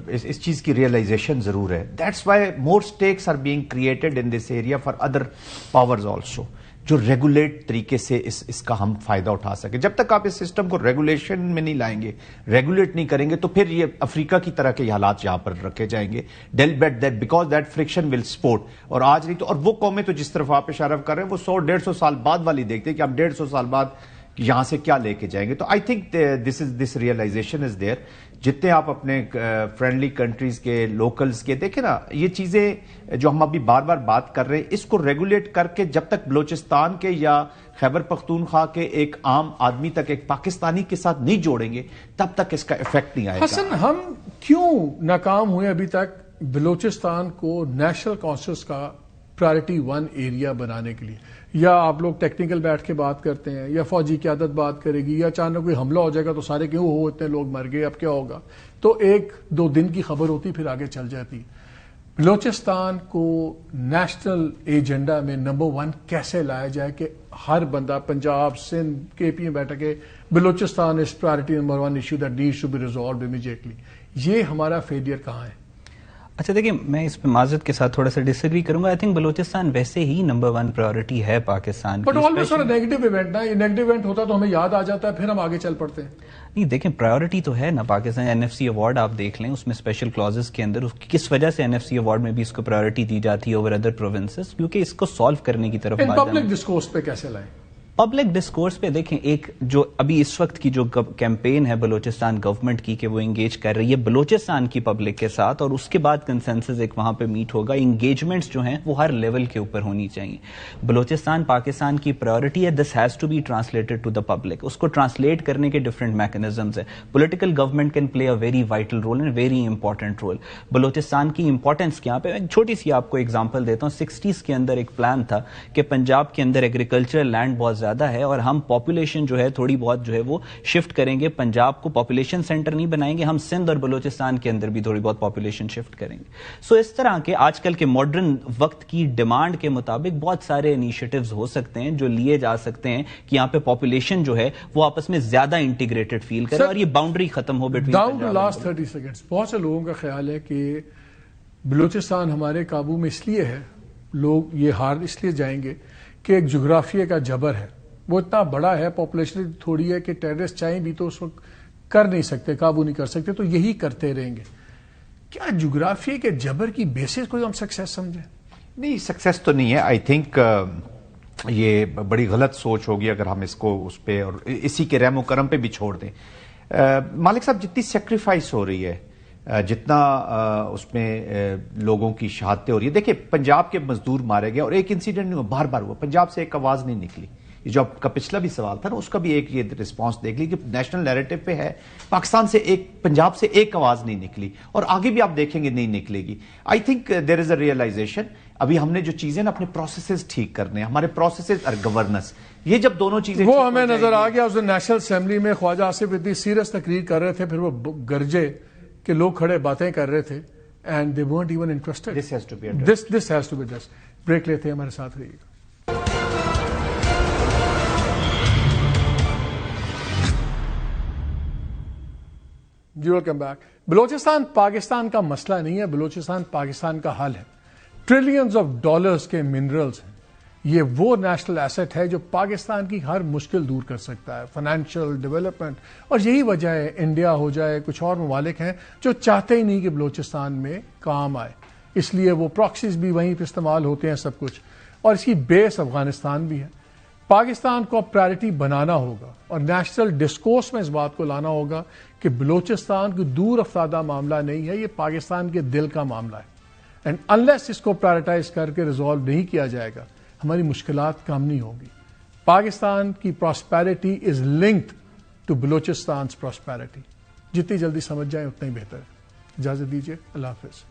اس چیز کی ریئلائزیشن ضرور ہے. That's why more stakes are being created in this area for other powers also, جو ریگولیٹ طریقے سے اس کا ہم فائدہ اٹھا سکیں. جب تک آپ اس سسٹم کو ریگولیشن میں نہیں لائیں گے, ریگولیٹ نہیں کریں گے, تو پھر یہ افریقہ کی طرح کے حالات یہاں پر رکھے جائیں گے. Because that friction will support. اور آج نہیں تو, اور وہ قومیں تو جس طرف آپ اشارہ کر رہے ہیں وہ 100-150 سال بعد والی دیکھتے ہیں کہ ہم 150 سال بعد یہاں سے کیا لے کے جائیں گے. تو I think this realisation is there. جتنے آپ اپنے فرینڈلی کنٹریز کے لوکلز کے دیکھیں نا, یہ چیزیں جو ہم ابھی بار بار بات کر رہے ہیں, اس کو ریگولیٹ کر کے جب تک بلوچستان کے یا خیبر پختونخوا کے ایک عام آدمی تک ایک پاکستانی کے ساتھ نہیں جوڑیں گے, تب تک اس کا ایفیکٹ نہیں آئے گا. حسن, ہم کیوں ناکام ہوئے ابھی تک بلوچستان کو نیشنل کانشس کا پرائرٹی 1 ایریا بنانے کے لیے؟ یا آپ لوگ ٹیکنیکل بیٹھ کے بات کرتے ہیں, یا فوجی قیادت بات کرے گی, یا اچانک کوئی حملہ ہو جائے گا تو سارے کیوں ہو اتنے لوگ مر گئے, اب کیا ہوگا, تو 1-2 دن کی خبر ہوتی پھر آگے چل جاتی. بلوچستان کو نیشنل ایجنڈا میں نمبر 1 کیسے لایا جائے کہ ہر بندہ پنجاب, سندھ, KP میں بیٹھا کہ Balochistan is priority number 1 issue that needs to be resolved immediately. یہ ہمارا فیلئر کہاں ہے؟ اچھا دیکھیں, میں اس پہ معذرت کے ساتھ تھوڑا سا ڈس ایگری کروں گا. آئی تھنک بلوچستان ویسے ہی نمبر 1 پرائیورٹی ہے پاکستان کی. But always for negative event نا, یہ نیگیٹو ایونٹ ہوتا تو ہمیں یاد آ جاتا ہے, پھر ہم آگے چل پڑتے ہیں. نہیں دیکھیں, پرائیورٹی تو ہے نا پاکستان. NFC ایوارڈ آپ دیکھ لیں, اس میں اسپیشل کلازز کے اندر کس وجہ سے NFC ایوارڈ میں بھی اس کو پرائیورٹی دی جاتی ہے اوور ادر پروونسز, کیونکہ اس کو سالو کرنے کی طرف. پبلک ڈسکورس پہ کیسے لائیں؟ پبلک ڈسکورس پہ دیکھیں, ایک جو ابھی اس وقت کی جو کیمپین ہے بلوچستان گورنمنٹ کی کہ وہ انگیج کر رہی ہے بلوچستان کی پبلک کے ساتھ, اور اس کے بعد کنسنسس ایک وہاں پہ میٹ ہوگا. انگیجمنٹس جو ہیں وہ ہر لیول کے اوپر ہونی چاہیے. بلوچستان پاکستان کی پرائیورٹی ہے, this has to be translated to the public. اس کو ٹرانسلیٹ کرنے کے ڈفرنٹ میکنزمز ہیں. Political government can play a very vital role and very important role. Balochistan کی امپورٹنس کیا پہ, ایک چھوٹی سی آپ کو ایگزامپل دیتا ہوں. 60s کے اندر ایک پلان تھا کہ پنجاب کے اندر ایگریکلچرل لینڈ بہت زیادہ ہے اور ہم پاپولیشن جو ہے تھوڑی بہت جو ہے وہ شفٹ کریں گے. پنجاب کو پاپولیشن سینٹر نہیں بنائیں گے, ہم سندھ اور بلوچستان کے اندر بھی تھوڑی بہت پاپولیشن شفٹ کریں گے. سو اس طرح کے آج کل کے ماڈرن وقت کی ڈیمانڈ کے مطابق بہت سارے انیشیٹوز ہو سکتے ہیں جو لیے جا سکتے ہیں کہ یہاں پہ پاپولیشن جو ہے وہ آپس میں زیادہ انٹیگریٹڈ فیل کرے اور یہ باؤنڈری ختم ہو between. Down to last 30 seconds, بہت سے لوگوں کا خیال ہے کہ بلوچستان ہمارے قابو میں اس لیے ہے, لوگ یہ ہار اس لیے جائیں گے کہ ایک جغرافیہ کا جبر ہے, وہ اتنا بڑا ہے, پاپولیشن تھوڑی ہے کہ ٹیررسٹ چاہیں بھی تو اس وقت کر نہیں سکتے, قابو نہیں کر سکتے, تو یہی کرتے رہیں گے. کیا جغرافیہ کے جبر کی بیسس کوئی ہم سکسیس سمجھیں؟ نہیں, سکسیس تو نہیں ہے. آئی تھنک یہ بڑی غلط سوچ ہوگی اگر ہم اس کو اس پہ اور اسی کے رحم و کرم پہ بھی چھوڑ دیں. مالک صاحب جتنی سیکریفائس ہو رہی ہے, جتنا اس میں لوگوں کی شہادتیں ہو رہی ہے, دیکھیں پنجاب کے مزدور مارے گئے اور ایک انسیڈنٹ نہیں ہوا, بار بار ہوا, پنجاب سے ایک آواز نہیں نکلی. یہ جو آپ کا پچھلا بھی سوال تھا نا, اس کا بھی ایک یہ رسپانس دیکھ لی کہ نیشنل نیریٹو پہ ہے, پاکستان سے ایک, پنجاب سے ایک آواز نہیں نکلی, اور آگے بھی آپ دیکھیں گے نہیں نکلے گی. I think there is a realization, ابھی ہم نے جو چیزیں نا اپنے پروسیسز ٹھیک کرنے ہیں, ہمارے پروسیسز اور گورننس, یہ جب دونوں چیزیں وہ ہمیں نظر آ گیا. اس نیشنل اسمبلی میں خواجہ آصف اتنی سیریس تقریر کر رہے تھے, پھر وہ گرجے کہ لوگ کھڑے باتیں کر رہے تھے, and they weren't even interested. This has to be This has to be addressed. Break لیتے ہیں, ہمارے ساتھ رہیے گا. جی ویلکم بیک. بلوچستان پاکستان کا مسئلہ نہیں ہے, بلوچستان پاکستان کا حل ہے. ٹریلینز آف ڈالرز کے منرلز ہیں, یہ وہ نیشنل ایسٹ ہے جو پاکستان کی ہر مشکل دور کر سکتا ہے, فائنینشیل ڈیولپمنٹ. اور یہی وجہ ہے انڈیا ہو جائے, کچھ اور ممالک ہیں جو چاہتے ہی نہیں کہ بلوچستان میں کام آئے, اس لیے وہ پراکسیز بھی وہیں پہ استعمال ہوتے ہیں سب کچھ, اور اس کی بیس افغانستان بھی ہے. پاکستان کو اب پرائرٹی بنانا ہوگا اور نیشنل ڈسکورس میں اس بات کو لانا ہوگا کہ بلوچستان کوئی دور افتادہ معاملہ نہیں ہے, یہ پاکستان کے دل کا معاملہ ہے. اینڈ انلیس اس کو پرائرٹائز کر کے ریزالو نہیں کیا جائے گا, ہماری مشکلات کم نہیں ہوں گی. پاکستان کی prosperity is linked to Balochistan's prosperity. جتنی جلدی سمجھ جائیں اتنا ہی بہتر ہے. اجازت دیجیے, اللہ حافظ.